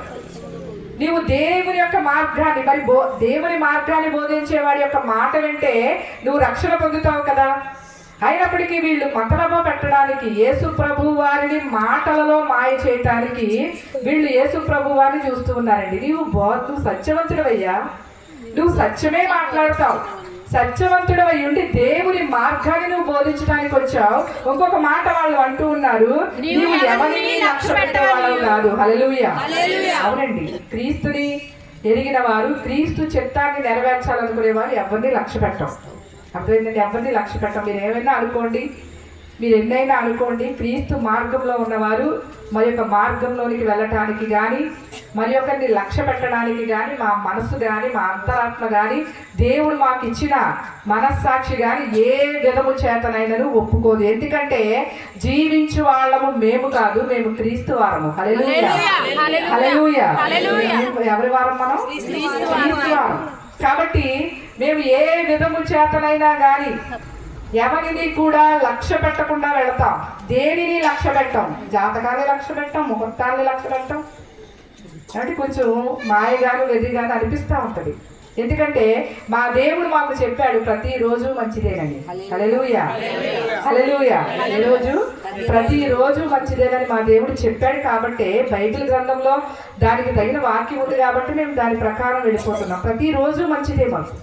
నీవు దేవుని యొక్క మార్గాన్ని మరి దేవుని మార్గాన్ని బోధించే వాడి యొక్క మాట వింటే నువ్వు రక్షణ పొందుతావు కదా. అయినప్పటికీ వీళ్ళు మతలబ పెట్టడానికి, యేసు ప్రభు వారిని మాటలలో మాయ చేయటానికి వీళ్ళు యేసు ప్రభు వారిని చూస్తూ ఉన్నారండి. నువ్వు సత్యవంతుడవయ్యా, నువ్వు సత్యమే మాట్లాడతావు, సత్యవంతుడవై ఉండి దేవుని మార్గాన్ని నువ్వు బోధించడానికి వచ్చావు. ఇంకొక మాట వాళ్ళు అంటూ ఉన్నారు, నీవు ఎవరిని లక్ష్య పెట్టేవాళ్ళవు కాదు. హల్లెలూయా. అవునండి, క్రీస్తుని ఎరిగిన వారు, క్రీస్తు చిత్తాన్ని నెరవేర్చాలనుకునే వారు ఎవరిని లక్ష్య పెట్టం. అర్థమైందండి? ఎవరిని లక్ష్య పెట్టం. మీరు ఏమైనా అనుకోండి, మీరు ఎన్నైనా అనుకోండి, క్రీస్తు మార్గంలో ఉన్నవారు మరి యొక్క మార్గంలోనికి వెళ్ళటానికి కానీ, మరి ఒకరిని లక్ష్య పెట్టడానికి కానీ, మా మనస్సు కానీ, మా అంతరాత్మ కానీ, దేవుడు మాకు ఇచ్చిన మనస్సాక్షి కానీ ఏ విధము చేతనైనను ఒప్పుకోదు. ఎందుకంటే జీవించు వాళ్ళము మేము కాదు, మేము క్రీస్తు వారము. హల్లెలూయా, హల్లెలూయా. ఎవరి వారం మనం? క్రీస్తు వారం. కాబట్టి మేము ఏ విధము చేతనైనా కానీ ఎవరిని కూడా లక్ష్య పెట్టకుండా వెళతాం. దేనిని లక్ష్య పెట్టాం? జాతకాన్ని లక్ష్య పెట్టాం, ముహూర్తాన్ని లక్ష్య పెట్టాం. అంటే కొంచెం మాయగాను వెదిగాను అనిపిస్తూ ఉంటుంది. ఎందుకంటే మా దేవుడు మాకు చెప్పాడు ప్రతిరోజు మంచిదేనని. హల్లెలూయా, హల్లెలూయా. ప్రతిరోజు మంచిదేనని మా దేవుడు చెప్పాడు. కాబట్టి బైబిల్ గ్రంథంలో దానికి తగిన వాక్యం ఉంది కాబట్టి మేము దాని ప్రకారం వెళ్ళిపోతున్నాం. ప్రతిరోజు మంచిదే మాకు.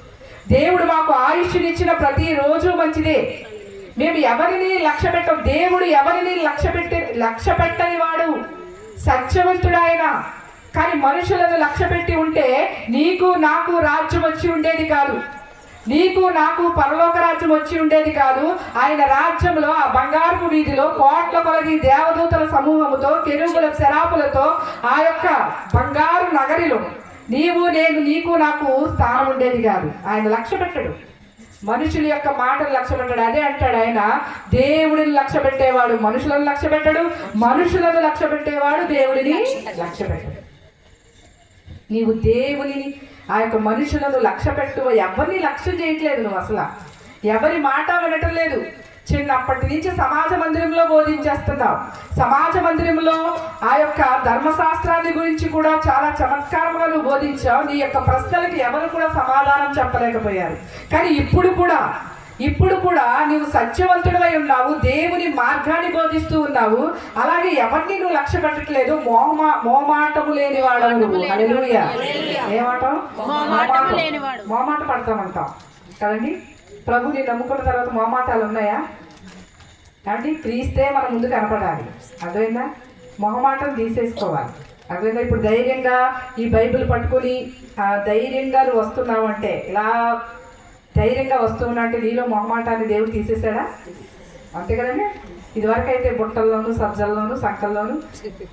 దేవుడు మాకు ఆయుష్నిచ్చిన ప్రతిరోజు మంచిదే. మేము ఎవరిని లక్ష్య పెట్టం. దేవుడు ఎవరిని లక్ష్య పెట్టని వాడు, సత్యవంతుడు ఆయన. కానీ మనుషులను లక్ష్య పెట్టి ఉంటే నీకు నాకు రాజ్యం వచ్చి ఉండేది కాదు, నీకు నాకు పరలోక రాజ్యం వచ్చి ఉండేది కాదు. ఆయన రాజ్యంలో ఆ బంగారపు వీధిలో కోట్ల కొలది దేవదూతల సమూహముతో, కెరూబుల శరాపులతో ఆ యొక్క బంగారు నగరిలో నీవు నేను నీకు నాకు స్థానం ఉండేది కాదు. ఆయన లక్ష్య పెట్టడు, మనుషుల యొక్క మాటలు లక్ష్య పెట్టాడు. అదే అంటాడు ఆయన, దేవుడిని లక్ష్య పెట్టేవాడు మనుషులను లక్ష్య పెట్టాడు, మనుషులను లక్ష్య పెట్టేవాడు దేవుడిని లక్ష్య పెట్టాడు. నీవు దేవుని ఆ యొక్క మనుషులను లక్ష్య పెట్టు, ఎవరిని లక్ష్యం చేయట్లేదు నువ్వు, అసలు ఎవరి మాట వినటం లేదు. చిన్నప్పటి నుంచి సమాజ మందిరంలో బోధించేస్తున్నావు. సమాజ మందిరంలో ఆ యొక్క ధర్మశాస్త్రాన్ని గురించి కూడా చాలా చమత్కారంగా నువ్వు బోధించావు. నీ యొక్క ప్రశ్నలకు ఎవరు కూడా సమాధానం చెప్పలేకపోయారు. కానీ ఇప్పుడు కూడా నీవు సత్యవంతుడవై ఉన్నావు, దేవుని మార్గాన్ని బోధిస్తూ ఉన్నావు. అలాగే ఎవరిని నువ్వు లక్ష్య పెట్టట్లేదు. మోమాటము లేని వాడవు నువ్వు. హల్లెలూయా. ఏమంటావు? మోమాట పడతామంటాం కదండి. ప్రభుని నమ్ముకున్న తర్వాత మోమాటాలు ఉన్నాయా అంటే? క్రీస్తే మన ముందు కనపడాలి. అర్థమైందా? మొహమాటం తీసేసుకోవాలి. అర్థమైందా? ఇప్పుడు ధైర్యంగా ఈ బైబిల్ పట్టుకుని ధైర్యంగా నువ్వు వస్తున్నావు అంటే, ఇలా ధైర్యంగా వస్తున్నా అంటే నీలో మొహమాటాన్ని దేవుడు తీసేసాడా? అంతే కదండి. ఇదివరకు అయితే బుట్టల్లోను, సజ్జల్లోను, సంకల్లోను,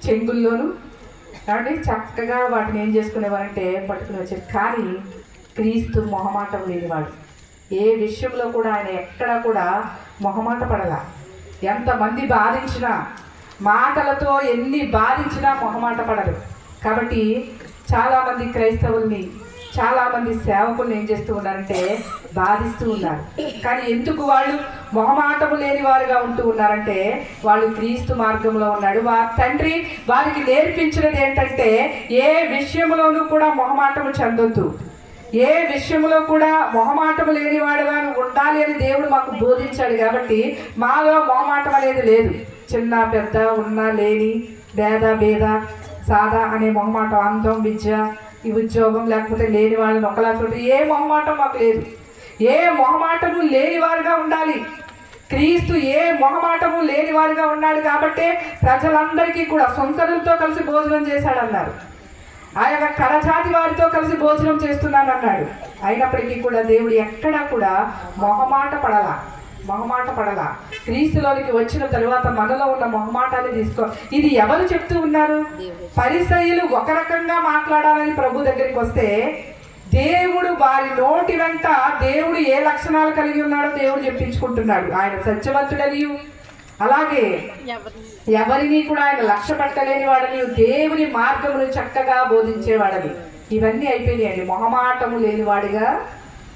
చెంగుల్లోను కాబట్టి చక్కగా వాటిని ఏం చేసుకునేవారంటే పట్టుకుని వచ్చేది. కానీ క్రీస్తు మొహమాటం లేనివాడు. ఏ విషయంలో కూడా ఆయన ఎక్కడా కూడా మొహమాట పడలా. ఎంతమంది బాధించినా, మాటలతో ఎన్ని బాధించినా మొహమాట పడరు. కాబట్టి చాలామంది క్రైస్తవుల్ని, చాలామంది సేవకుల్ని ఏం చేస్తూ ఉన్నారంటే బాధిస్తూ ఉన్నారు. కానీ ఎందుకు వాళ్ళు మొహమాటము లేని వారుగా ఉంటూ ఉన్నారంటే వాళ్ళు క్రీస్తు మార్గంలో ఉన్నాడు. వారి తండ్రి వారికి నేర్పించినది ఏంటంటే ఏ విషయంలోనూ కూడా మొహమాటము చెందొద్దు, ఏ విషయంలో కూడా మొహమాటము లేనివాడుగా ఉండాలి అని దేవుడు మాకు బోధించాడు. కాబట్టి మాలో మొహమాటం అనేది లేదు. చిన్న పెద్ద ఉన్న లేని, భేద సాదా అనే మొహమాటం, అందం విద్య ఈ ఉద్యోగం లేకపోతే లేని వాళ్ళని ఒకలా చూడండి. ఏ మొహమాటం మాకు లేదు. ఏ మొహమాటము లేని వారుగా ఉండాలి. క్రీస్తు ఏ మొహమాటము లేని వారుగా ఉన్నాడు కాబట్టే ప్రజలందరికీ కూడా సొంతలతో కలిసి భోజనం చేశాడన్నారు. ఆయన కడజాతి వారితో కలిసి భోజనం చేస్తున్నానన్నాడు. అయినప్పటికీ కూడా దేవుడు ఎక్కడా కూడా మొహమాట పడలా. క్రీస్తులోనికి వచ్చిన తరువాత మనలో ఉన్న మొహమాటాన్ని తీసుకో. ఇది ఎవరు చెప్తూ ఉన్నారు? పరిసయ్యులు ఒక రకంగా మాట్లాడాలని ప్రభు దగ్గరికి వస్తే దేవుడు వారి నోటి వెంట దేవుడు ఏ లక్షణాలు కలిగి ఉన్నాడో దేవుడు చెప్పించుకుంటున్నాడు. ఆయన సత్యవంతుడనియు అలాగే ఎవరిని కూడా ఆయన లక్ష్య పెట్టలేని వాడని, దేవుని మార్గమును చక్కగా బోధించేవాడని. ఇవన్నీ అయిపోయినాయండి. మొహమాటము లేనివాడిగా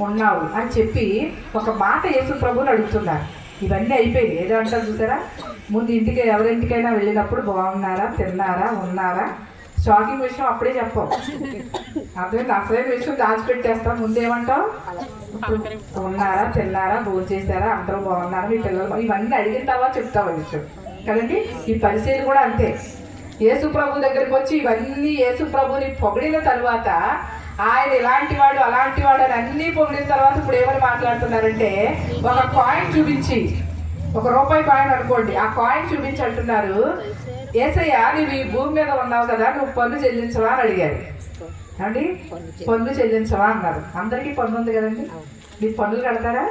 ఉన్నావు అని చెప్పి ఒక మాట యేసు ప్రభువుని అడుగుతున్నారు. ఇవన్నీ అయిపోయింది. ఏదో అంటారు చూసారా, ముందు ఇంటికి ఎవరింటికైనా వెళ్ళినప్పుడు బాగున్నారా, తిన్నారా, ఉన్నారా, షాకింగ్ విషయం అప్పుడే చెప్పాం. అర్థమైంది. అసలైన విషయం దాచిపెట్టేస్తాం. ముందేమంటాం, ఉన్నారా, తిన్నారా, భోజనం చేశారా, అందరూ బాగున్నారా, మీ పిల్లలు, ఇవన్నీ అడిగిన తర్వాత చెప్తాం విషయం కదండి. ఈ పరిచయం కూడా అంతే. యేసు ప్రభు దగ్గరికి వచ్చి ఇవన్నీ యేసు ప్రభుని పొగిడిన తర్వాత ఆయన ఇలాంటి వాడు అలాంటి వాడు అని అన్నీ పొగిడిన తర్వాత ఇప్పుడు ఏమని మాట్లాడుతున్నారంటే, ఒక కాయిన్ చూపించి, ₹1 కాయిన్ అనుకోండి, ఆ కాయిన్ చూపించి అంటున్నారు, యేసయ్య నువ్వు ఈ భూమి మీద ఉన్నావు కదా, నువ్వు పన్ను చెల్లించవా అని అడిగారు. అండి పన్ను చెల్లించవా అన్నారు. అందరికీ పన్ను ఉంది కదండి. మీరు పన్నులు కడతారా?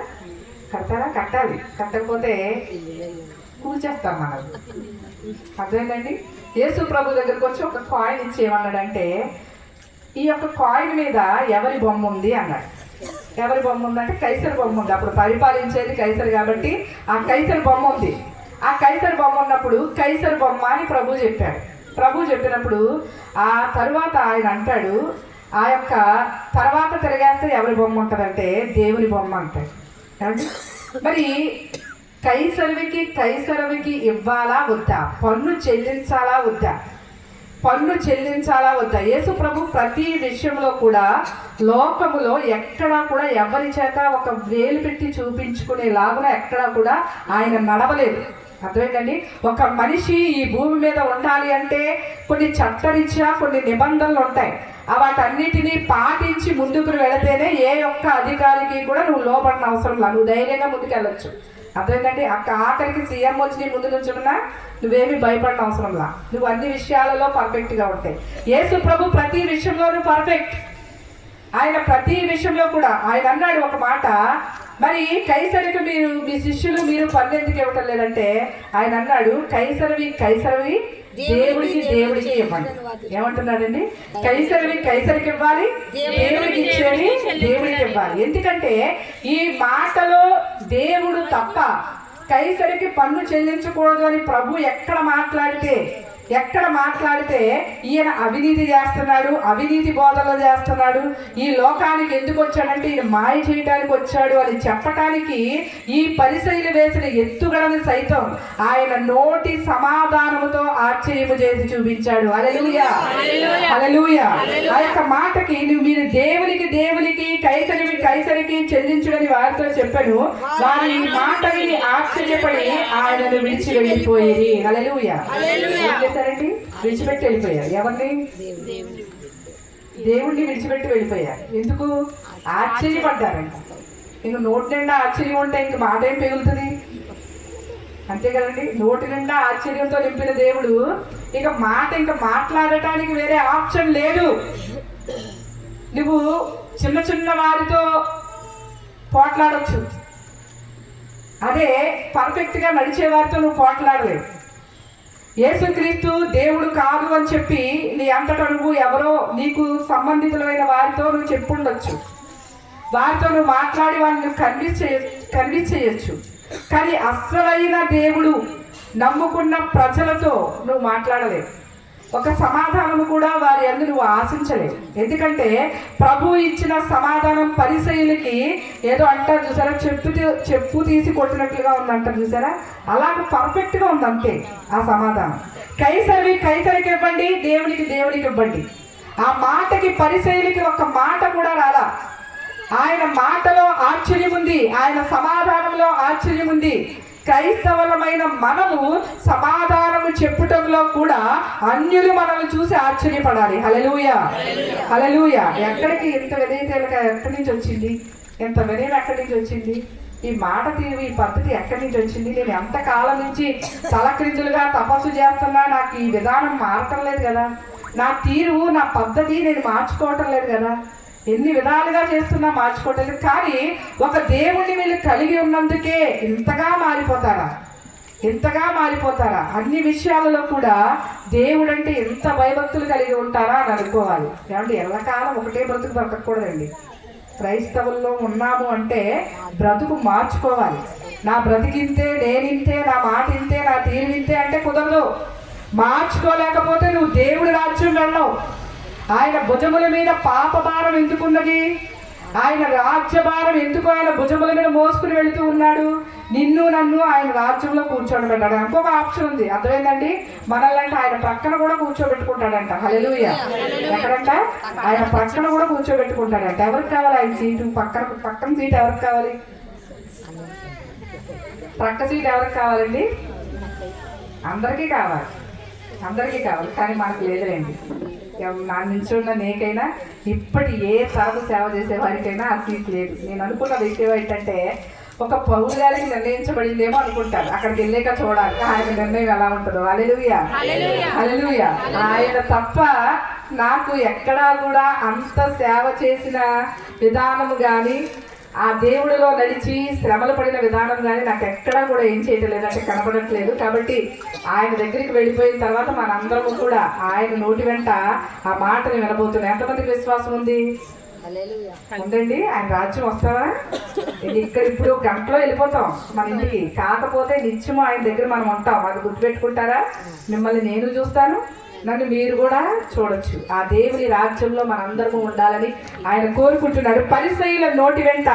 కట్టాలి. కట్టకపోతే కూల్చేస్తాం మనం. అర్థమైందండి. యేసు ప్రభు దగ్గరికి వచ్చి ఒక కాయిన్ ఇచ్చి ఏమన్నాడంటే, ఈ యొక్క కాయిన్ మీద ఎవరి బొమ్మ ఉంది అన్నాడు. ఎవరి బొమ్మ ఉందంటే కైసర్ బొమ్మ ఉంది. అప్పుడు పరిపాలించేది కైసర్ కాబట్టి ఆ కైసర్ బొమ్మ ఉంది. ఆ కైసర్ బొమ్మ ఉన్నప్పుడు కైసర్ బొమ్మ అని ప్రభు చెప్పాడు. ప్రభు చెప్పినప్పుడు ఆ తరువాత ఆయన అంటాడు, ఆ యొక్క తర్వాత తిరగేస్తే ఎవరి బొమ్మ ఉంటుందంటే దేవుని బొమ్మ అంటాడు. మరి కైసరువికి ఇవ్వాలా వద్దా? పన్ను చెల్లించాలా వద్దా? యేసు ప్రభు ప్రతి విషయంలో కూడా లోకములో ఎక్కడా కూడా ఎవరి చేత ఒక వేలు పెట్టి చూపించుకునేలాగా ఎక్కడా కూడా ఆయన నడవలేదు. అర్థమైందండి. ఒక మనిషి ఈ భూమి మీద ఉండాలి అంటే కొన్ని చట్టరీత్యా కొన్ని నిబంధనలు ఉంటాయి. వాటన్నిటినీ పాటించి ముందుకు వెళితేనే ఏ ఒక్క అధికారికి కూడా నువ్వు లోపడిన అవసరం లేదు. నువ్వు ధైర్యంగా ముందుకెళ్ళొచ్చు. అర్థమైందండి. ఆఖరికి సీఎం వచ్చి నీ ముందు నుంచున్నా నువ్వేమీ భయపడిన అవసరంలా. నువ్వు అన్ని విషయాలలో పర్ఫెక్ట్గా ఉంటాయి. యేసు ప్రభు ప్రతి విషయంలోనూ పర్ఫెక్ట్. ఆయన ప్రతి విషయంలో కూడా ఆయన అన్నాడు ఒక మాట, మరి కైసరికి మీ శిష్యులు మీరు పన్ను ఎందుకు ఇవ్వటం లేదంటే ఆయన అన్నాడు, కైసరివి దేవుడికి ఇవ్వండి. ఏమంటున్నాడండి? కైసరికి ఇవ్వాలి, దేవుడికి ఇచ్చేది దేవుడికి ఇవ్వాలి. ఎందుకంటే ఈ మాటలో దేవుడు తప్ప కైసరికి పన్ను చెల్లించకూడదు అని ప్రభు ఎక్కడ మాట్లాడితే ఈయన అవినీతి చేస్తున్నాడు, అవినీతి బోధనలు చేస్తున్నాడు, ఈ లోకానికి ఎందుకు వచ్చాడంటే ఈయన మాయ చేయడానికి వచ్చాడు అని చెప్పటానికి ఈ పరిసయ్యులు వేసిన ఎత్తుగడని సైతం ఆయన నోటి సమాధానముతో ఆశ్చర్యము చేసి చూపించాడు. హల్లెలూయా, హల్లెలూయా. ఆ యొక్క మాటకి మీరు దేవునికి కైసరికి చెల్లించుడని వారితో చెప్పాను. వారి ఈ మాట విని ఆశ్చర్యపడి ఆయనను విడిచి వెళ్ళిపోయేది. హల్లెలూయా. విడిచిపెట్టి వెళ్ళిపోయారు. ఎవరిని? దేవుణ్ణి విడిచిపెట్టి వెళ్ళిపోయారు. ఎందుకు? ఆశ్చర్యపడ్డారంట. ఇంక నోటి నిండా ఆశ్చర్యం ఉంటే ఇంక మాట ఏం పెగులుతుంది? అంతే కదండి. నోటి నిండా ఆశ్చర్యంతో నింపిన దేవుడు ఇక మాట్లాడటానికి వేరే ఆప్షన్ లేదు. నువ్వు చిన్న వారితో పోట్లాడచ్చు, అదే పర్ఫెక్ట్గా నడిచే వారితో నువ్వు పోట్లాడలేవు. యేసుక్రీస్తు దేవుడు కాదు అని చెప్పి నీ అంతటా నువ్వు ఎవరో నీకు సంబంధితులైన వారితో నువ్వు చెప్పుండొచ్చు, వారితో నువ్వు మాట్లాడి వారిని కన్విన్స్ చేయొచ్చు. కానీ అసలైన దేవుడు నమ్ముకున్న ప్రజలతో నువ్వు మాట్లాడలేవు. ఒక సమాధానము కూడా వారి యందు నువ్వు ఆశించలేవు. ఎందుకంటే ప్రభు ఇచ్చిన సమాధానం పరిసయ్యులకి ఏదో అంటారు చూసారా, చెప్పు తీసి కొట్టినట్లుగా ఉందంటారు చూసారా, అలాగే పర్ఫెక్ట్గా ఉంది. అంతే ఆ సమాధానం. కైసరికి ఇవ్వండి, దేవునికి ఇవ్వండి. ఆ మాటకి పరిసయ్యులకి ఒక మాట కూడా రాలా. ఆయన మాటలో ఆశ్చర్యం ఉంది, ఆయన సమాధానంలో ఆశ్చర్యం ఉంది. క్రైస్తవులమైన మనము సమాధానము చెప్పుటంలో కూడా అన్యులు మనల్ని చూసి ఆశ్చర్యపడాలి. హల్లెలూయా, హల్లెలూయా. ఎక్కడికి ఇంత విధేయత ఎక్కడి నుంచి వచ్చింది? ఇంత వినయం ఎక్కడి నుంచి వచ్చింది? ఈ మాట తీరు, ఈ పద్ధతి ఎక్కడి నుంచి వచ్చింది? నేను ఎంతకాలం నుంచి తలక్రిందులుగా తపస్సు చేస్తున్నా, నాకు ఈ విధానం మారటం లేదు కదా, నా తీరు, నా పద్ధతి నేను మార్చుకోవటం లేదు కదా, ఎన్ని విధాలుగా చేస్తున్నా మార్చుకోవటం లేదు. కానీ ఒక దేవుణ్ణి వీళ్ళు కలిగి ఉన్నందుకే ఇంతగా మారిపోతారా? ఎంతగా మారిపోతారా? అన్ని విషయాలలో కూడా దేవుడు అంటే ఎంత భయభక్తులు కలిగి ఉంటారా అని అనుకోవాలి. ఏమంటే ఎల్లకాలం ఒకటే బ్రతుకు బ్రతకూడదండి. క్రైస్తవుల్లో ఉన్నాము అంటే బ్రతుకు మార్చుకోవాలి. నా బ్రతికింతే, నేనింతే, నా మాట ఇంతే, నా తీరు ఇంతే అంటే కుదరదు. మార్చుకోలేకపోతే నువ్వు దేవుడి రాజ్యం వెళ్ళవు. ఆయన భుజముల మీద పాప భారం ఎందుకున్నది? ఆయన రాజ్యభారం ఎందుకు ఆయన భుజముల మీద మోసుకుని వెళుతూ ఉన్నాడు? నిన్ను నన్ను ఆయన రాజ్యంలో కూర్చోబెట్టాడు. ఇంకొక ఆప్షన్ ఉంది, అర్థమైందండి? మనల్ని ఆయన ప్రక్కన కూడా కూర్చోబెట్టుకుంటాడంట. హల్లెలూయా. ఎక్కడంట? ఆయన ప్రక్కన కూడా కూర్చోబెట్టుకుంటాడంట. ఎవరికి కావాలి ఆయన సీటు? పక్కన సీట్ ఎవరికి కావాలి? ప్రక్క సీట్ ఎవరికి కావాలండి? అందరికీ కావాలి, అందరికీ కావాలి. కానీ మనకు లేదులేండి. నా నిల్చున్న నీకైనా ఇప్పటి ఏ తరపు సేవ చేసే వారికైనా ఆ సీట్ లేదు. నేను అనుకున్న విషయం ఏంటంటే, ఒక పౌరు గారికి నిర్ణయించబడిందేమో అనుకుంటాను. అక్కడికి వెళ్ళాక చూడాలి ఆయన నిర్ణయం ఎలా ఉంటుందో. హల్లెలూయా, హల్లెలూయా. ఆయన తప్ప నాకు ఎక్కడా కూడా అంత సేవ చేసిన విధానము కానీ, ఆ దేవుడిలో నడిచి శ్రమలు పడిన విధానం కానీ నాకు ఎక్కడా కూడా ఏం చేయటం లేదంటే కనపడట్లేదు. కాబట్టి ఆయన దగ్గరికి వెళ్ళిపోయిన తర్వాత మనందరము కూడా ఆయన నోటి వెంట ఆ మాటని వినబోతున్నాం. ఎంతమందికి విశ్వాసం ఉంది? ఉందండి. ఆయన రాజ్యం వస్తావా? ఇక్కడ ఇప్పుడు గంటలో వెళ్ళిపోతాం మన ఇంటికి. కాకపోతే నిత్యము ఆయన దగ్గర మనం ఉంటాం. అది గుర్తుపెట్టుకుంటారా? మిమ్మల్ని నేను చూస్తాను, నన్ను మీరు కూడా చూడొచ్చు. ఆ దేవుని రాజ్యంలో మనందరము ఉండాలని ఆయన కోరుకుంటున్నాడు. పరిసయ్యుల నోటి వెంట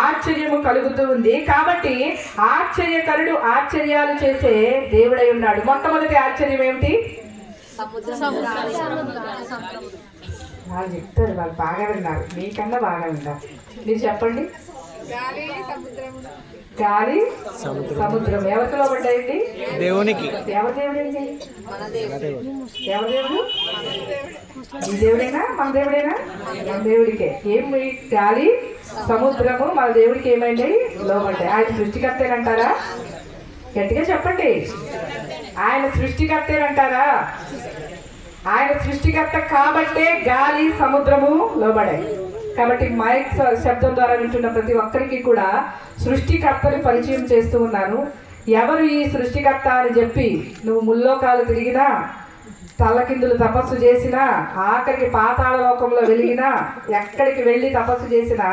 ఆశ్చర్యము కలుగుతూ ఉంది. కాబట్టి ఆశ్చర్యకరుడు ఆశ్చర్యాలు చేసే దేవుడై ఉన్నాడు. మొట్టమొదటి ఆశ్చర్యం ఏమిటి? వాళ్ళు చెప్తారు, వాళ్ళు బాగా విన్నారు, మీకన్నా బాగా విన్నారు. మీరు చెప్పండి. గాలి, సముద్రం ఎవరికి లోబడ్డాయండి? దేవునికి. ఎవరి దేవుడండి? ఎవరి దేవుడు? ఈ దేవుడైనా మన దేవుడైనా? మన దేవుడికే. ఏమి? గాలి, సముద్రము మన దేవుడికి ఏమైంది? లోబడ్డాయి. ఆయన సృష్టికర్తేనంటారా? గట్టిగా చెప్పండి. ఆయన సృష్టికర్తేనంటారా? ఆయన సృష్టికర్త కాబట్టే గాలి, సముద్రము లోబడాయి. కాబట్టి మైక్ శబ్దం ద్వారా వింటున్న ప్రతి ఒక్కరికి కూడా సృష్టికర్తని పరిచయం చేస్తూ ఉన్నాను. ఎవరు ఈ సృష్టికర్త అని చెప్పి నువ్వు ముల్లోకాలు తిరిగినా, తల్లకిందులు తపస్సు చేసినా, ఆఖరికి పాతాళ లోకంలో వెలిగినా, ఎక్కడికి వెళ్ళి తపస్సు చేసినా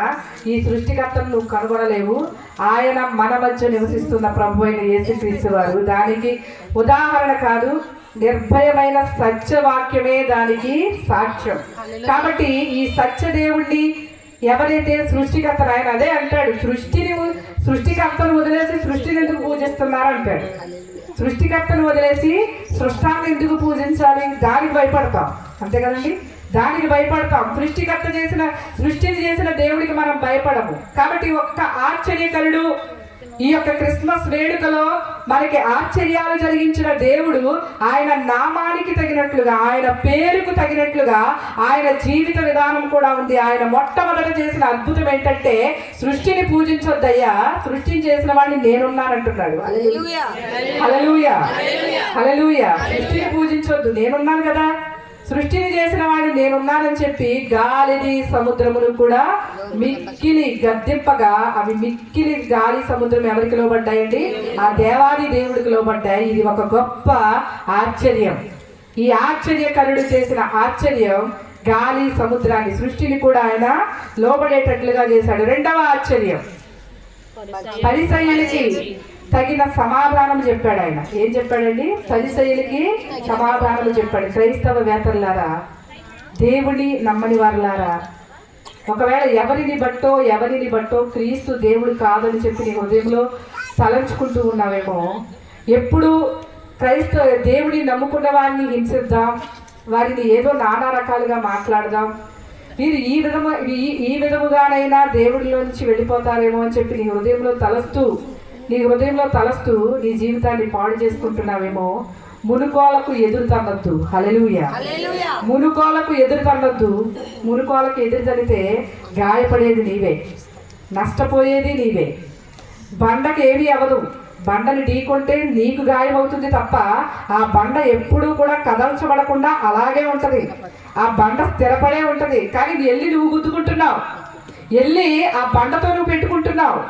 ఈ సృష్టికర్తను నువ్వు కనుగొనలేవు. ఆయన మన మధ్య నివసిస్తున్న ప్రభు అయిన యేసుక్రీస్తు వారు. దానికి ఉదాహరణ కాదు, నిర్భయమైన సత్యవాక్యమే దానికి సాక్ష్యం. కాబట్టి ఈ సత్యదేవుణ్ణి ఎవరైతే సృష్టికర్త, ఆయన అదే అంటాడు, సృష్టికర్తను వదిలేసి సృష్టిని ఎందుకు పూజిస్తున్నారు అంటాడు. సృష్టికర్తను వదిలేసి సృష్టాన్ని ఎందుకు పూజించాలి? దానికి భయపడతాం, అంతే కదండి? దానికి భయపడతాం. సృష్టిని చేసిన దేవుడికి మనం భయపడము. కాబట్టి ఒక్క ఆశ్చర్యకరుడు ఈ యొక్క క్రిస్మస్ వేడుకలో మనకి ఆశ్చర్యాలు జరిగించిన దేవుడు ఆయన నామానికి తగినట్లుగా, ఆయన పేరుకు తగినట్లుగా ఆయన జీవిత విధానం కూడా ఉంది. ఆయన మొట్టమొదట చేసిన అద్భుతం ఏంటంటే, సృష్టిని పూజించొద్దయ్యా, సృష్టిని చేసిన వాడిని నేనున్నానంటున్నాడు. హల్లెలూయా, హల్లెలూయా. సృష్టిని పూజించొద్దు, నేనున్నాను కదా. సృష్టిని చేసిన వాడిని నేనున్నానని చెప్పి గాలిని, సముద్రమును కూడా మిక్కిలి గద్దెంపగా, అవి మిక్కిలి గాలి, సముద్రం ఎవరికి లోబడ్డాయండి? ఆ దేవాది దేవుడికి లోబడ్డాయి. ఇది ఒక గొప్ప ఆశ్చర్యం. ఈ ఆశ్చర్యకరుడు చేసిన ఆశ్చర్యం గాలి, సముద్రాన్ని, సృష్టిని కూడా ఆయన లోబడేటట్లుగా చేశాడు. రెండవ ఆశ్చర్యం, పరిసయ్యులకి తగిన సమాధానం చెప్పాడు. ఆయన ఏం చెప్పాడండి? పరిసయ్యులకి సమాధానం చెప్పాడు. క్రైస్తవ వేతరులారా, దేవుని నమ్మని వారులారా, ఒకవేళ ఎవరిని బట్టో క్రీస్తు దేవుడు కాదని చెప్పి నీ హృదయంలో తలంచుకుంటూ ఉన్నావేమో, ఎప్పుడు దేవుడిని నమ్ముకున్న వారిని హింసిద్దాం, వారిని ఏదో నానా రకాలుగా మాట్లాడదాం, మీరు ఈ విధముగానైనా దేవుడిలో నుంచి వెళ్ళిపోతారేమో అని చెప్పి నీ హృదయంలో తలస్తూ నీ హృదయంలో తలస్తూ నీ జీవితాన్ని పాడు చేసుకుంటున్నావేమో, మునుకోలకు ఎదురు తన్నొద్దు. హల్లెలూయా. మునుకోలకు ఎదురు తన్నొద్దు. మునుకోలకు ఎదురు తనితే గాయపడేది నీవే, నష్టపోయేది నీవే. బండకి ఏమీ అవ్వదు. బండని ఢీకొంటే నీకు గాయం అవుతుంది తప్ప ఆ బండ ఎప్పుడూ కూడా కదల్చబడకుండా అలాగే ఉంటుంది. ఆ బండ స్థిరపడే ఉంటుంది. కానీ నువ్వు గుద్దుకుంటున్నావు, వెళ్ళి ఆ బండతో నువ్వు పెట్టుకుంటున్నావు.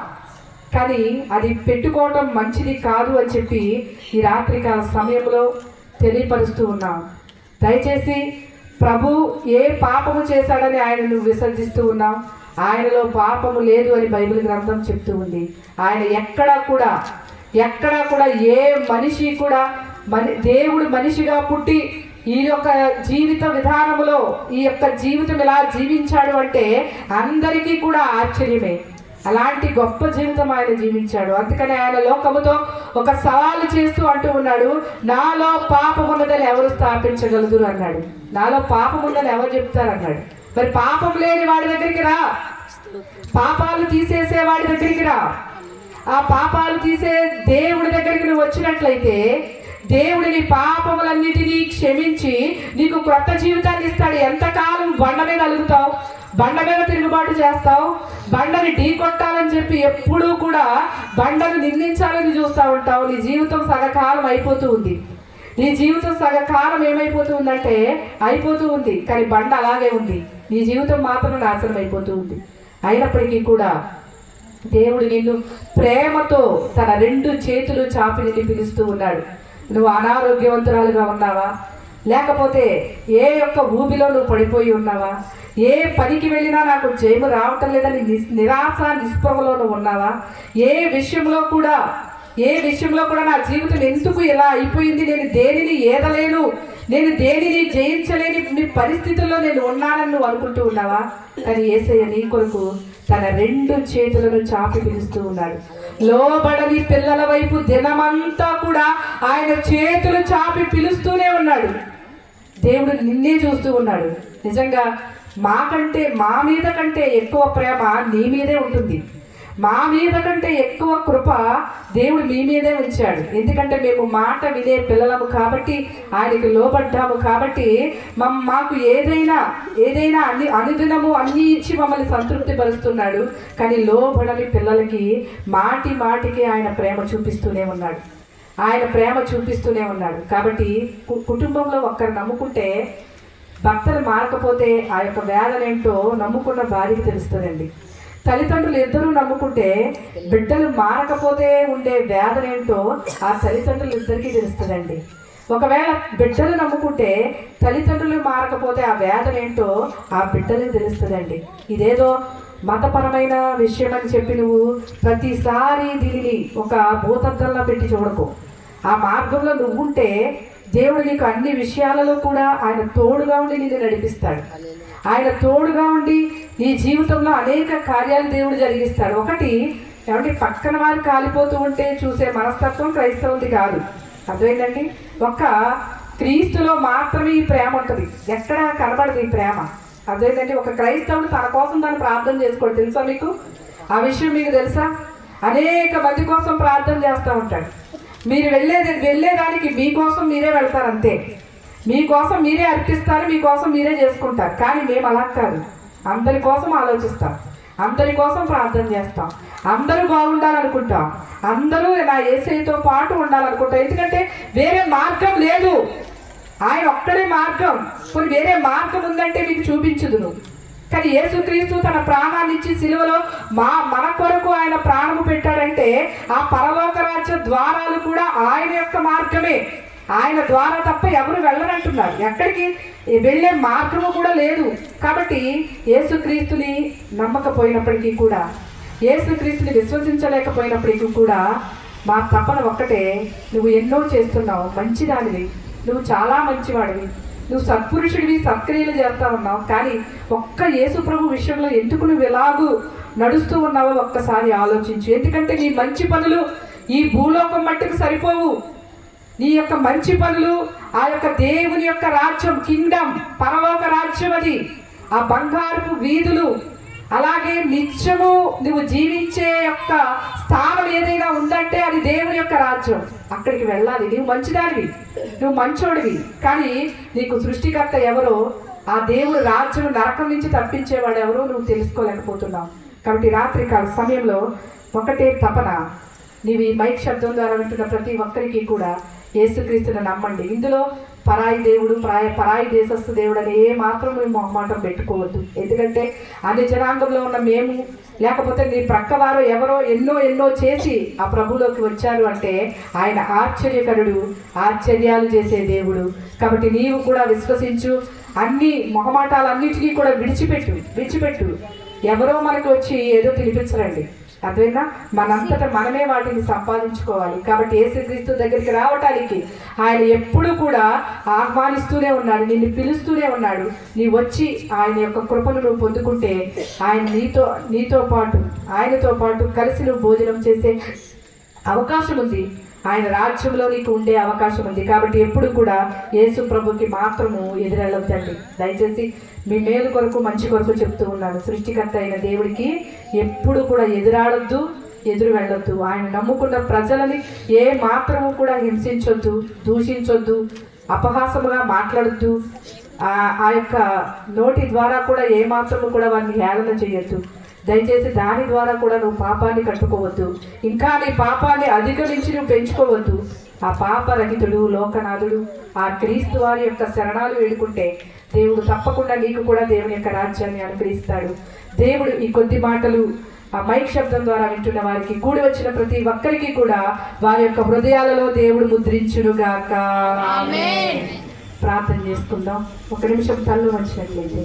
కానీ అది పెట్టుకోవటం మంచిది కాదు అని చెప్పి ఈ రాత్రికాల సమయంలో తెలియపరుస్తూ ఉన్నావు. దయచేసి ప్రభు ఏ పాపము చేశాడని ఆయన నువ్వు విసర్జిస్తూ ఉన్నావు. ఆయనలో పాపము లేదు అని బైబిల్ గ్రంథం చెప్తూ ఉంది. ఆయన ఎక్కడా కూడా ఏ మనిషి కూడా దేవుడు మనిషిగా పుట్టి ఈ యొక్క జీవిత విధానములో ఈ యొక్క జీవితం ఇలా జీవించాడు అంటే అందరికీ కూడా ఆశ్చర్యమే. అలాంటి గొప్ప జీవితం ఆయన జీవించాడు. అందుకని ఆయన లోకముతో ఒక సవాలు చేస్తూ అంటూ ఉన్నాడు, నాలో పాపం ఉన్నదని ఎవరు స్థాపించగలరు అన్నాడు. నాలో పాపం ఉందని ఎవరు చెప్తారు అన్నాడు. మరి పాపం లేని వాడి దగ్గరికి రా, పాపాలు తీసేసే వాడి దగ్గరికి రా. ఆ పాపాలు తీసే దేవుడి దగ్గరికి నువ్వు వచ్చినట్లయితే దేవుడిని పాపములన్నిటినీ క్షమించి నీకు క్రొత్త జీవితాన్ని ఇస్తాడు. ఎంతకాలం బండ మీద అలుగుతావు, బండ మీద తిరుగుబాటు చేస్తావు, బండని ఢీ కొట్టాలని చెప్పి ఎప్పుడూ కూడా బండను నిందించాలని చూస్తూ ఉంటావు. నీ జీవితం సగకాలం అయిపోతూ ఉంది. నీ జీవితం సగకాలం ఏమైపోతూ ఉందంటే అయిపోతూ ఉంది. కానీ బండ అలాగే ఉంది. నీ జీవితం మాత్రం నాశనం అయిపోతూ ఉంది. అయినప్పటికీ కూడా దేవుడు నిన్ను ప్రేమతో తన 2 చేతులు చాపి నిన్ను పిలుస్తూ ఉన్నాడు. నువ్వు అనారోగ్యవంతురాలుగా ఉన్నావా, లేకపోతే ఏ యొక్క ఊబిలో నువ్వు పడిపోయి ఉన్నావా, ఏ పనికి వెళ్ళినా నాకు జయము రావటం లేదని నిరాశ నిస్పృహలో నువ్వు ఉన్నావా, ఏ విషయంలో కూడా నా జీవితం ఎందుకు ఇలా అయిపోయింది, నేను దేనిని ఏదలేను, నేను దేనిని జయించలేని పరిస్థితుల్లో నేను ఉన్నానని నువ్వు అనుకుంటూ ఉన్నావా? కానీ యేసయ్య నీ కొరకు తన 2 చేతులను చాపి పిలుస్తూ ఉన్నాడు. లోబడని పిల్లల వైపు దినమంతా కూడా ఆయన చేతులు చాపి పిలుస్తూనే ఉన్నాడు. దేవుడు నిన్నే చూస్తూ ఉన్నాడు. నిజంగా మా మీద కంటే ఎక్కువ ప్రేమ నీ మీదే ఉంటుంది. మా మీద కంటే ఎక్కువ కృప దేవుడు మీ మీదే ఉంచాడు. ఎందుకంటే మేము మాట వినే పిల్లలము కాబట్టి, ఆయనకి లోబడ్డాము కాబట్టి మాకు ఏదైనా అనుదినము అన్నీ ఇచ్చి మమ్మల్ని సంతృప్తి పరుస్తున్నాడు. కానీ లోబడని పిల్లలకి మాటికి ఆయన ప్రేమ చూపిస్తూనే ఉన్నాడు. కాబట్టి కుటుంబంలో ఒక్కరు నమ్ముకుంటే భర్తలు మారకపోతే ఆ యొక్క వేదన ఏంటో నమ్ముకున్న భార్యకి తెలుస్తుందండి. తల్లిదండ్రులు ఇద్దరూ నమ్ముకుంటే బిడ్డలు మారకపోతే ఉండే వేదన ఏంటో ఆ తల్లిదండ్రులు ఇద్దరికీ తెలుస్తుందండి. ఒకవేళ బిడ్డలు నమ్ముకుంటే తల్లిదండ్రులు మారకపోతే ఆ వేదన ఏంటో ఆ బిడ్డలకు తెలుస్తుందండి. ఇదేదో మతపరమైన విషయం అని చెప్పి నువ్వు ప్రతిసారి దీనిని ఒక భూతద్దంలో పెట్టి చూడకు. ఆ మార్గంలో నువ్వుంటే దేవుడు నీకు అన్ని విషయాలలో కూడా ఆయన తోడుగా ఉండి నిన్ను నడిపిస్తాడు. ఆయన తోడుగా ఉండి నీ జీవితంలో అనేక కార్యాలు దేవుడు జరిగిస్తాడు. ఒకటి ఏమంటే పక్కన వారు కాలిపోతూ ఉంటే చూసే మనస్తత్వం క్రైస్తవులది కాదు. అర్థమైందండి? ఒక క్రీస్తులో మాత్రమే ఈ ప్రేమ ఉంటుంది, ఎక్కడ కనబడదు ఈ ప్రేమ. అర్థమైందండి? ఒక క్రైస్తవుడు తన కోసం తను ప్రార్థన చేసుకోడు. తెలుసా మీకు ఆ విషయం? మీకు తెలుసా? అనేక మంది కోసం ప్రార్థన చేస్తూ ఉంటాడు. మీరు వెళ్ళేదానికి మీకోసం మీరే వెళ్తారు, అంతే. మీకోసం మీరే అర్పిస్తారు, మీకోసం మీరే చేసుకుంటారు. కానీ మేము అలా కాదు. అందరి కోసం ఆలోచిస్తాం, అందరి కోసం ప్రార్థన చేస్తాం, అందరూ బాగుండాలనుకుంటాం, అందరూ నా యేసయ్యతో పాటు ఉండాలనుకుంటాం. ఎందుకంటే వేరే మార్గం లేదు, ఆయన ఒక్కడే మార్గం. కొన్ని వేరే మార్గం ఉందంటే మీకు చూపించుదును. కానీ యేసుక్రీస్తు తన ప్రాణాన్ని ఇచ్చి సిలువలో మన కొరకు ఆయన ప్రాణము పెట్టాడంటే ఆ పరలోక రాజ్య ద్వారాలు కూడా ఆయన యొక్క మార్గమే. ఆయన ద్వారా తప్ప ఎవరు వెళ్ళరంటున్నారు. ఎక్కడికి వెళ్ళే మార్గము కూడా లేదు. కాబట్టి యేసుక్రీస్తుని నమ్మకపోయినప్పటికీ కూడా, యేసుక్రీస్తుని విశ్వసించలేకపోయినప్పటికీ కూడా మా తపన ఒక్కటే, నువ్వు ఎన్నో చేస్తున్నావు, మంచిదానివి, నువ్వు చాలా మంచివాడివి, నువ్వు సత్పురుషుడివి, సత్క్రియలు చేస్తా ఉన్నావు. కానీ ఒక్క యేసు ప్రభు విషయంలో ఎందుకు నువ్వు ఎలాగూ నడుస్తూ ఉన్నావో ఒక్కసారి ఆలోచించు. ఎందుకంటే నీ మంచి పనులు ఈ భూలోకం మట్టుకు సరిపోవు. నీ యొక్క మంచి పనులు ఆ యొక్క దేవుని యొక్క రాజ్యం, కింగ్డమ్, పరలోక రాజ్యం, అది ఆ బంగారపు వీధులు, అలాగే నిత్యము నువ్వు జీవించే యొక్క స్థానం ఏదైనా ఉందంటే అది దేవుని యొక్క రాజ్యం. అక్కడికి వెళ్ళాలి. నువ్వు మంచిదానివి, నువ్వు మంచోడివి, కానీ నీకు సృష్టికర్త ఎవరో, ఆ దేవుడు రాజ్యం నరకం నుంచి తప్పించేవాడు ఎవరో నువ్వు తెలుసుకోలేకపోతున్నావు. కాబట్టి రాత్రికాల సమయంలో ఒకటే తపన, నీవు ఈ మైక్ శబ్దం ద్వారా వింటున్న ప్రతి ఒక్కరికి కూడా యేసుక్రీస్తుని నమ్మండి. ఇందులో పరాయి దేవుడు, పరాయి దేశస్థు దేవుడు అని ఏ మాత్రం మేము మొహమాటం పెట్టుకోవద్దు. ఎందుకంటే అన్ని జనాంగంలో ఉన్న మేము, లేకపోతే నీ ప్రక్కవారు ఎవరో ఎన్నో చేసి ఆ ప్రభులోకి వచ్చారు అంటే ఆయన ఆశ్చర్యకరుడు, ఆశ్చర్యాలు చేసే దేవుడు. కాబట్టి నీవు కూడా విశ్వసించు. అన్ని మొహమాటాలన్నిటికీ కూడా విడిచిపెట్టు. ఎవరో మనకు వచ్చి ఏదో తినిపించరండి, అదేనా? మనంతటా మనమే వాటిని సంపాదించుకోవాలి. కాబట్టి యేసుక్రీస్తు దగ్గరికి రావటానికి ఆయన ఎప్పుడు కూడా ఆహ్వానిస్తూనే ఉన్నాడు, నిన్ను పిలుస్తూనే ఉన్నాడు. నీ వచ్చి ఆయన యొక్క కృపను నువ్వు పొందుకుంటే ఆయన ఆయనతో పాటు కలిసి నువ్వు భోజనం చేసే అవకాశం ఉంది. ఆయన రాజ్యంలో నీకు ఉండే అవకాశం ఉంది. కాబట్టి ఎప్పుడు కూడా యేసు ప్రభుకి మాత్రము ఎదురెళ్ళొద్దండి. దయచేసి మీ మేలు కొరకు, మంచి కొరకు చెప్తూ ఉన్నాను. సృష్టికర్త అయిన దేవుడికి ఎప్పుడు కూడా ఎదురు వెళ్ళొద్దు. ఆయన నమ్ముకున్న ప్రజలని ఏ మాత్రము కూడా హింసించొద్దు, దూషించొద్దు, అపహాసముగా మాట్లాడొద్దు. ఆ యొక్క నోటి ద్వారా కూడా ఏ మాత్రము కూడా వారిని హేళన చేయొద్దు. దయచేసి దాని ద్వారా కూడా నువ్వు పాపాన్ని కట్టుకోవద్దు. ఇంకా నీ పాపాన్ని అధిగమించి నువ్వు పెంచుకోవద్దు. ఆ పాపరహితుడు, లోకనాథుడు, ఆ క్రీస్తు వారి యొక్క శరణాలు వేడుకుంటే దేవుడు తప్పకుండా నీకు కూడా దేవుని యొక్క రాజ్యాన్ని అనుగ్రహిస్తాడు. దేవుడు ఈ కొద్ది మాటలు ఆ మైక్ శబ్దం ద్వారా వింటున్న వారికి, కూడి వచ్చిన ప్రతి ఒక్కరికి కూడా వారి యొక్క హృదయాలలో దేవుడు ముద్రించునుగాక. ప్రార్థన చేసుకుందాం. ఒక నిమిషం తల్లు వచ్చినట్లయితే.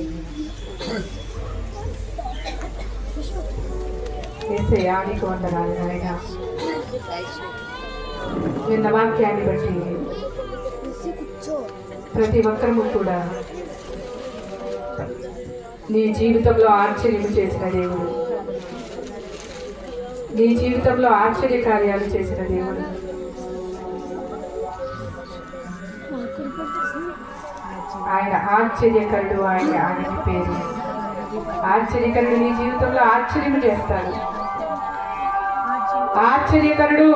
యేసయ్యా నీకు వందనాలు నాయనా. నిన్న వాక్యాన్ని బట్టి ప్రతి ఒక్కరము కూడా నీ జీవితంలో ఆశ్చర్యము చేసిన దేవుడు, నీ జీవితంలో ఆశ్చర్య కార్యాలు చేసిన దేవుడు, ఆయన ఆశ్చర్యకరుడు. ఆయన పేరు ఆశ్చర్యకరుడు. నీ జీవితంలో ఆశ్చర్యము చేస్తాడు. ఆశ్చర్యకరుడు.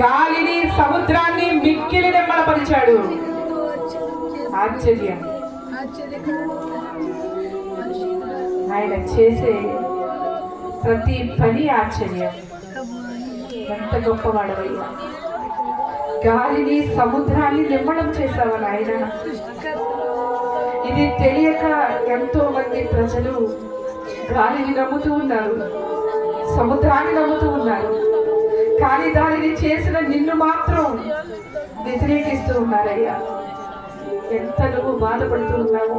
గాలిని, సముద్రాన్ని మిక్కిలి నెమ్మలపరిచాడు. ఆశ్చర్యం. ఆయన చేసే ప్రతి పని ఆశ్చర్యం. ఎంత గొప్పవాడవయ్యా. గాలిని, సముద్రాన్ని నిమ్మడం చేశావు నాయన. ఇది తెలియక ఎంతో మంది ప్రజలు గాలిని నమ్ముతూ ఉన్నారు, సముద్రాన్ని నమ్ముతూ ఉన్నారు, కానీ దానిని చేసిన నిన్ను మాత్రం వ్యతిరేకిస్తూ ఉన్నారయ్యా. ఎంత నువ్వు బాధపడుతూ ఉన్నావు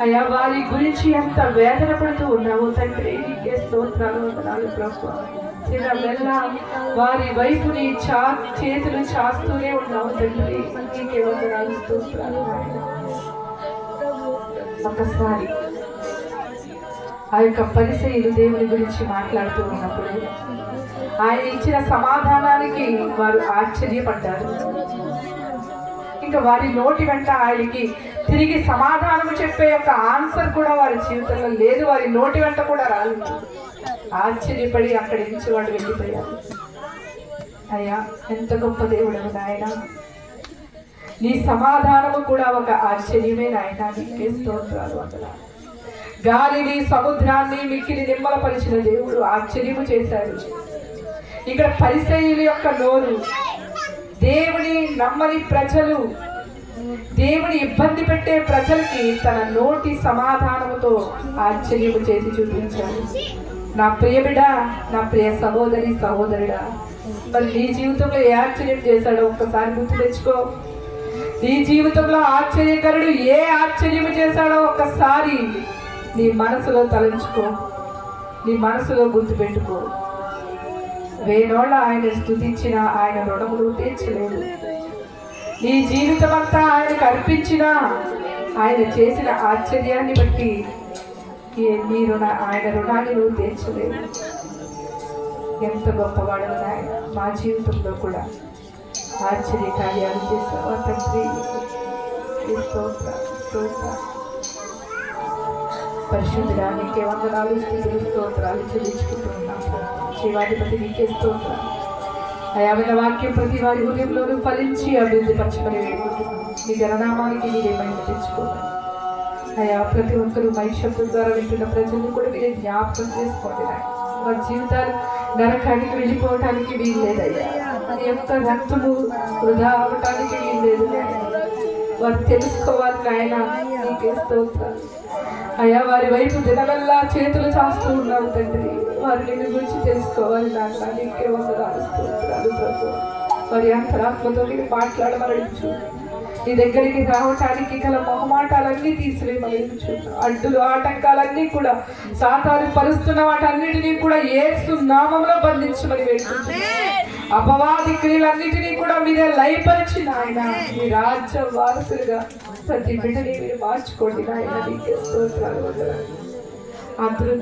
అయ్యా, వారి గురించి ఎంత వేదన పడుతూ ఉన్నావు తండ్రి. నీకే స్తోత్రాలు, వందనాలు ప్రభువా. చిన్న వారి వైపు నీ చేతులు చాస్తూనే ఉన్నావు తండ్రి. నీకే వందనాలు, స్తోత్రాలు. ఒకసారి ఆ యొక్క పరిసయ్యులు దేవుని గురించి మాట్లాడుతూ ఉన్నప్పుడు ఆయన ఇచ్చిన సమాధానానికి వారు ఆశ్చర్యపడ్డారు. ఇంకా వారి నోటి వెంట ఆయనకి తిరిగి సమాధానం చెప్పే యొక్క ఆన్సర్ కూడా వారి జీవితంలో లేదు, వారి నోటి వెంట కూడా రాలేదు. ఆశ్చర్యపడి అక్కడి నుంచి వాడు వెళ్ళిపోయారు. అయ్యా ఎంత గొప్ప దేవుడు నాయన. నీ సమాధానము కూడా ఒక ఆశ్చర్యమే నాయన. నీకే స్తోత్రాలు, వందనాలు. గాలిని, సముద్రాన్ని మిక్కిలి నిమ్మలపరిచిన దేవుడు ఆశ్చర్యము చేశాడు. ఇక్కడ పరిసయ్యుల యొక్క నోరు, దేవుని నమ్మని ప్రజలు, దేవుని ఇబ్బంది పెట్టే ప్రజలకి తన నోటి సమాధానముతో ఆశ్చర్యము చేసి చూపించాడు. నా ప్రియబిడ, నా ప్రియ సహోదరుడా, మరి నీ జీవితంలో ఏ ఆశ్చర్యం చేశాడో ఒక్కసారి గుర్తు తెచ్చుకో. నీ జీవితంలో ఆశ్చర్యకరుడు ఏ ఆశ్చర్యము చేశాడో ఒక్కసారి నీ మనసులో తలంచుకో, నీ మనసులో గుర్తుపెట్టుకో. వేనోళ్ళ ఆయన స్తుతించిన ఆయన రుణములు తీర్చలేదు. నీ జీవితం అంతా ఆయనకు అర్పించిన ఆయన చేసిన ఆశ్చర్యాన్ని బట్టి ఆయన రుణాన్ని నువ్వు తీర్చలేదు. ఎంత గొప్పవాడు ఆయన. మా జీవితంలో కూడా ఆశ్చర్య కార్యాలు చేసావా తండ్రి. పరిశుద్ధుడా నీకే వందనాలు, స్తుతులు, స్తోత్రాలు చెల్లించుకుంటూ ఉన్నాం. శివాధిపతి నీకే స్తోత్రాలు అయా. విన్న వాక్యం ప్రతి వారి హృదయంలోనూ ఫలించి అభివృద్ధి పరచమని వేడుకుంటున్నాం. మీ గణనామానికి మీరే మహిమ తెచ్చుకోండి అయా. ప్రతి ఒక్కరూ మైశబ్దం ద్వారా వింటున్న ప్రజల్ని కూడా మీరే జ్ఞాపకం చేసుకోండి నాయన. వారి జీవితాలు నరకానికి వెళ్ళిపోవటానికి వీలు లేదయ్యా. అది యొక్క రక్తము వృధా అవటానికి వీలు లేదు నాయన. వారు తెలుసుకోవాలి నాయన, నీకే స్తోత్రాలు అయ్యా. వారి వైపు దినవల్లా చేతులు చాస్తూ ఉన్నావు తండ్రి. వారు నిన్ను గురించి తెలుసుకోవాలి నాన్న, నీకే వందనాలు, స్తోత్రాలు ప్రభు. వారి అంతరాత్మతో మీరు మాట్లాడమనడించు. నీ దగ్గరికి రావటానికి గల మొహమాటాలన్నీ తీసివేయమని అడ్డులు ఆటంకాలన్నీ కూడా సాతాను పరుస్తున్న వాటన్నిటినీ కూడా యేసు నామములో బంధించమని వేడుకుంటున్నాను. అపవాది క్రియలన్నిటినీ కూడా మీరే లయపరిచి నాయన మీ రాజ్య వారసులుగా ప్రతి బిడ్డని మీరు మార్చుకోండి నాయన. నీకే స్తోత్రాలు వందనాలు.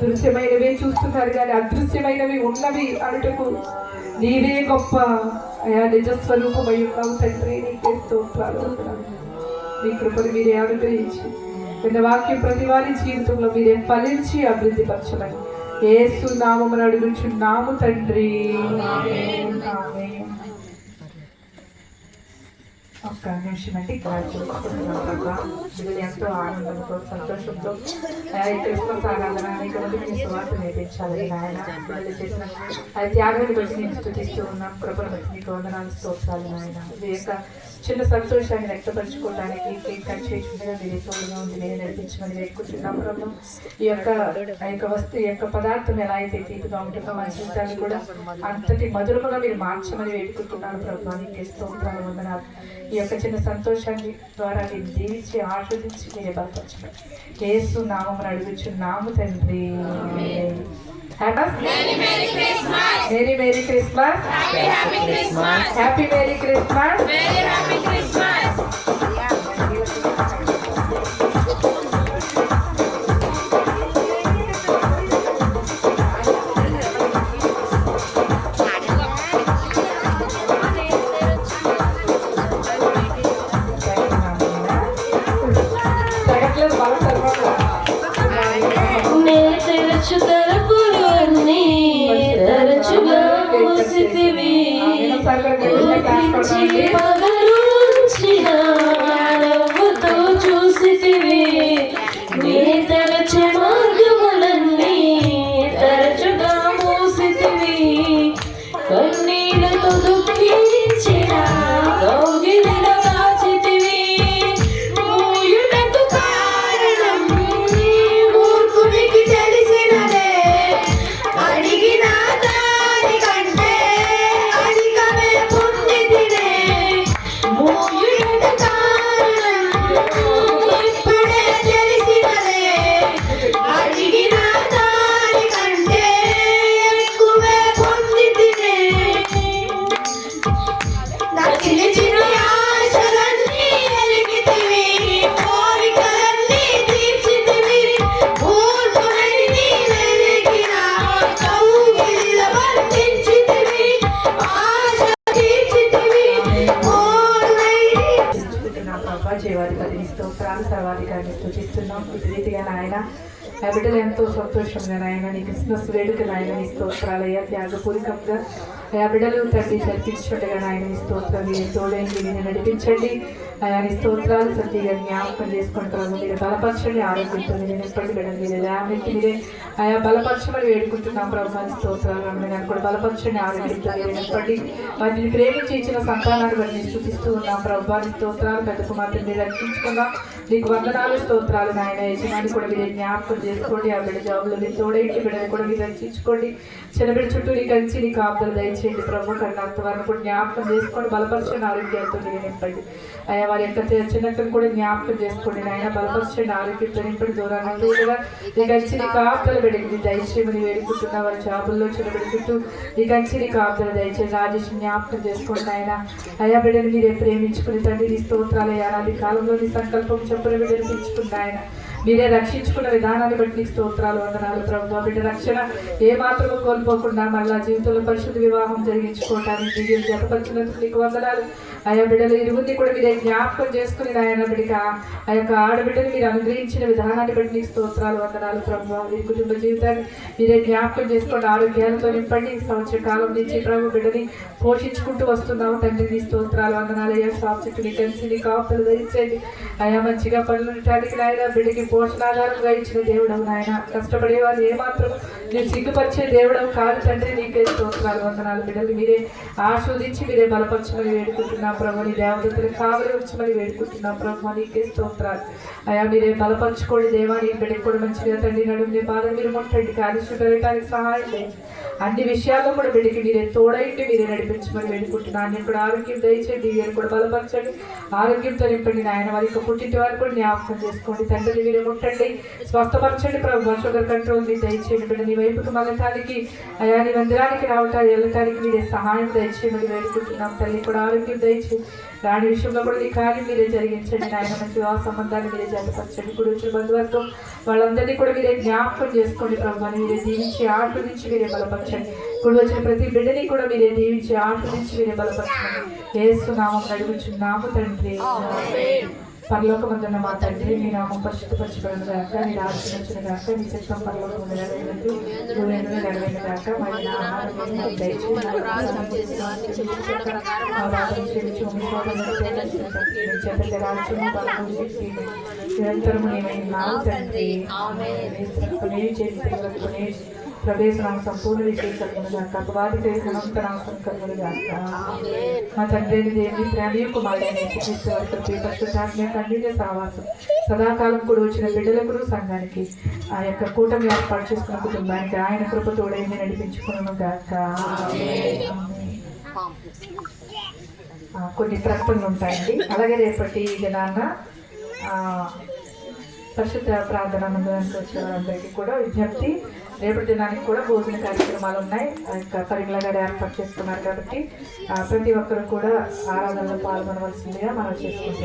దృశ్యమైనవే చూస్తున్నారు కానీ అదృశ్యమైనవి ఉన్నవి అనుటకు నీవే గొప్ప అయా నిజస్వరూపమై ఉన్నావు తండ్రి. నీకే స్తోత్రాలు వందనాలు. మీ కృపను మీరే అనుగ్రహించి విన్న వాక్యం ప్రతి వారి జీవితంలో మీరే ఫలించి అభివృద్ధి పరచమని యేసు నామమున అడుగుచున్నాము తండ్రి. ఆమేన్. ఆమేన్. ఒక్క నిమిషం అండి. ఇది ఎంతో ఆనందంతో సంతోషంతో ఈ క్రిస్మస్ ఆరాధన అనేక మందికి మీ సువార్త నేర్పించాలని నాయన పిల్లలు చేసిన త్యాగాన్ని బట్టి నేను స్తుతిస్తూ ఉన్నాం. కృపను బట్టి మీకు వందనాలు, స్తోత్రాలు నాయన. మీ యొక్క చిన్న సంతోషాన్ని వ్యక్తపరచుకోవడానికి కేక్ కట్ చేయకుండా మీరు తోడుగా ఉంది నేను నడిపించమని వేడుకుంటున్నాం ప్రభు. ఈ యొక్క పదార్థం ఎలా అయితే తీపిగా ఉంటుందో మన జీవితాన్ని కూడా అంతటి మధురముగా మీరు మార్చమని వేడుకుంటున్నాను ప్రభు. నీకే స్తోత్రాలు వందనాలు. ఈ యొక్క చిన్న సంతోషాన్ని ద్వారా మీరు దీవించి ఆస్వాదించి మీరే బలపరచమని యేసు నామమున అడుగుచున్నాము తండ్రి. Merry Christmas. Merry Christmas. Happy Christmas. Happy Merry Christmas. Very happy Christmas. చూసితివి నీ తరచు మార్గములన్నీ తరచుగా మూసితివి కన్నీళ్లతో దుఃఖించిన కౌగిలిలో దాచితివి మూయుటకు కారణం మూర్ఖునికి తెలిసినదే అడిగిన దాని కంటే అధికమే పొందితినే మూయుటకు కారణం ఇప్పుడే తెలిసినదే అడిగిన దాని కంటే ఎక్కువే పొందితినే నచ్చిలిచిన ఆశలన్నీ ఎలిగితివి కోరికలన్నీ తీర్చితివి మూర్ఖులన్నీ వెలిగిన కౌగిలిలో బంధించితివి ఆశ తీర్చితివి జీవాధిపతిని స్తోత్రాలు సర్వాధికారిని స్తుతిస్తున్నాం. ఇది రీతిగా నాయన ఆ బిడ్డలు ఎంతో సంతోషంగా నాయన నీ క్రిస్మస్ వేడుక నాయన నీ స్తోత్రాలయ్యా త్యాగపూరికంగా ఆ బిడ్డలు తండ్రి జరిపించుండగా నాయన నీ స్తోత్రం మీరు తోడైంది మీరు నడిపించండి. నీ స్తోత్రాలు సత్యంగా జ్ఞాపకం చేసుకుంటారు. మీరు బలపరచండి, ఆరోగ్యంతో మీరు ఎప్పటి బిడ్డలు మీరు లేవనెత్తి మీరే ఆయా బలపరచమని వేడుకుంటున్నాం ప్రభు. స్తోత్రాలు రమ్మని కూడా బలపరచండి, ఆరోగ్యంతో మీరు ఎప్పటి వాటిని ప్రేమించి ఇచ్చిన సంతానాన్ని బట్టి స్తుతిస్తూ ఉన్నాం ప్రభు. స్తోత్రాలు పెద్ద కుమార్తెను మీరు రక్షించుకున్నాం. నీకు వందనాలు, స్తోత్రాలు నాయన. యజమాని కూడా మీరు జ్ఞాపకం చేసుకోండి. ఆ బిడ్డ జాబులో మీరు తోడేంటి బిడ్డను కూడా మీరు రక్షించుకోండి. చిన్న బిడ్డ చుట్టూ నీ కలిసి నీ కాపుదలు దయచేయండి ప్రభు. కన్నా వారిని కూడా జ్ఞాపకం చేసుకోండి, బలపరచండి, ఆరోగ్యంతో మీరు నింపండి. అయ్యా వారి యొక్క చిన్నక్కను కూడా జ్ఞాపకం చేసుకోండి నాయన. బలపరచండి, ఆరోగ్యంతో నింపండి. దూరాన్ని తోడుగా నీ కలిసి నీ కాపుదలు బిడ్డకి దయచేయమని వేడుకుంటున్నా. వారి జాబుల్లో చిన్న బిడ్డ చుట్టూ నీ కలిసి నీ కాపుదలు దయచేసి రాజేష్ జ్ఞాపకం చేసుకోండి ఆయన. అయ్యా బిడ్డను మీరే ప్రేమించుకుని తండ్రి నీ స్తోత్రాలు ఏడాది కాలంలో నీ సంకల్పం చెప్పిన బిడ్డను పెంచుకున్న ఆయన మీరే రక్షించుకున్న విధానాన్ని బట్టి నీకు స్తోత్రాలు వందనాలు ప్రభు. బిడ్డ రక్షణ ఏ మాత్రము కోల్పోకుండా మళ్ళా జీవితంలో పరిశుద్ధ వివాహం జరిగించుకోవటానికి జతపరిచినందుకు నీకు వందనాలు. ఆయా బిడ్డలు ఇరువురిని కూడా మీరే జ్ఞాపకం చేసుకుని నాయన బిడ్డక ఆ యొక్క ఆడబిడ్డని మీరు అనుగ్రహించిన విధానాన్ని బట్టి నీకు స్తోత్రాలు వందనాలు ప్రభు. ఈ కుటుంబ జీవితాన్ని మీరే జ్ఞాపకం చేసుకోండి, ఆరోగ్యాలతో నింపండి. ఈ సంవత్సర కాలం నుంచి ప్రభు బిడ్డని పోషించుకుంటూ వస్తున్నాము తండ్రి, నీ స్తోత్రాలు వందనాలు. అయ్యా షాప్ చుట్టూ నీ కలిసి నీ కాపులు ధరించండి అయా, మంచిగా పనులు ఉండటానికి నాయన బిడ్డకి పోషణాధారంగా ఇచ్చిన దేవుడవు నాయన. కష్టపడే వాళ్ళు ఏమాత్రం నువ్వు సిగ్గుపరిచే దేవుడవు కాదు తండ్రి, నీకే స్తోత్రాలు వందనాలు. బిడ్డలు మీరే ఆస్వాదించి మీరే బలపరచమని వేడుకుంటున్నాం ప్రభు. నీ దేవతలు కావలి ఉంచమని వేడుకుంటున్నాం ప్రభు, నీకే స్తోత్రాలు అయా. మీరే బలపరచుకోండి దేవా, నీ బిడ్డకి కూడా మంచిగా తండ్రి నడుము నీ బాధ మీరు ముట్టండి, కార్యశ్రీ పెరగడానికి సహాయం చేయండి. అన్ని విషయాల్లో కూడా బిడ్డకి మీరే తోడైండి, మీరే నడిపించమని వేడుకుంటున్నాను. నేను కూడా ఆరోగ్యం దయచేయండి, మీరు కూడా బలపరచండి, ఆరోగ్యంతో నింపండి నాయన. వారి యొక్క పుట్టింటి వారు కూడా జ్ఞాపకం చేసుకోండి తండ్రిని మీరే ముట్టండి, స్వస్థపరచండి ప్రభు. షుగర్ కంట్రోల్ మీరు దయచేయండి బిడ్డ, నీ వైపుకు మళ్ళటానికి అయా నీ మందిరానికి రావటానికి వెళ్ళటానికి మీరే సహాయం దయచేయమని వేడుకుంటున్నాం తల్లి. కూడా ఆరోగ్యం దయచేయండి, రాని విషయంలో కూడా నీ కార్యం మీరే జరిగించండి నాయన. మంచి వివాహ సంబంధాన్ని మీరే జతపరచండి. ఇప్పుడు వచ్చిన బంధువర్గం వాళ్ళందరినీ కూడా మీరే జ్ఞాపకం చేసుకోండి ప్రభు. మీరే దీవించి ఆశీర్వదించి మీరే బలపరచండి. ఇప్పుడు వచ్చిన ప్రతి బిడ్డని కూడా మీరే దీవించి ఆశీర్వదించి మీరే బలపరచండి. యేసు నామం నడుగుచున్నాము తండ్రి. పరలోకమందున్న మా తండ్రి, మీ నామం పరిశుద్ధపరచబడును గాక, నీ రాజ్యం వచ్చును గాక, నీ చిత్తం పరలోకమందు నెరవేరునట్లు భూమియందు నెరవేరును గాక. మరి నా ఆహారము మాకు దయచేయండి, మా బాధను క్షమించు, మీ శోధనను క్షమించు, మీ చేత రాజ్యము బలము శక్తి నిరంతరము నీవైనావు తండ్రి. ప్రవేశనామ సంపూర్ణ విజయం కలుగునుగాక, అపవాది చేసినంత నాశనం కలుగునుగాక. మా తండ్రి దేవి ప్రేమ కుమారుడైన యేసుక్రీస్తు వారి పరిశుద్ధాత్మ తండ్రి సహవాసం సదాకాలం కూడా వచ్చిన బిడ్డలకు సంఘానికి ఆ యొక్క కూటమి ఏర్పాటు చేసుకున్న కుటుంబానికి ఆయన కృప తోడైంది నడిపించుకునుగాక. కొన్ని ప్రకటనలు ఉంటాయండి. అలాగే రేపటి దినాన్న పరిశుద్ధ ప్రార్థన మందిరానికి వచ్చిన వారందరికీ కూడా విజ్ఞప్తి, రేపటి దినానికి కూడా భోజన కార్యక్రమాలు ఉన్నాయి. పరిమళ గారు ఏర్పాటు చేసుకున్నారు కాబట్టి ప్రతి ఒక్కరు కూడా ఆరాధనలో పాల్గొనవలసిందిగా మనం చేసుకుంటాం.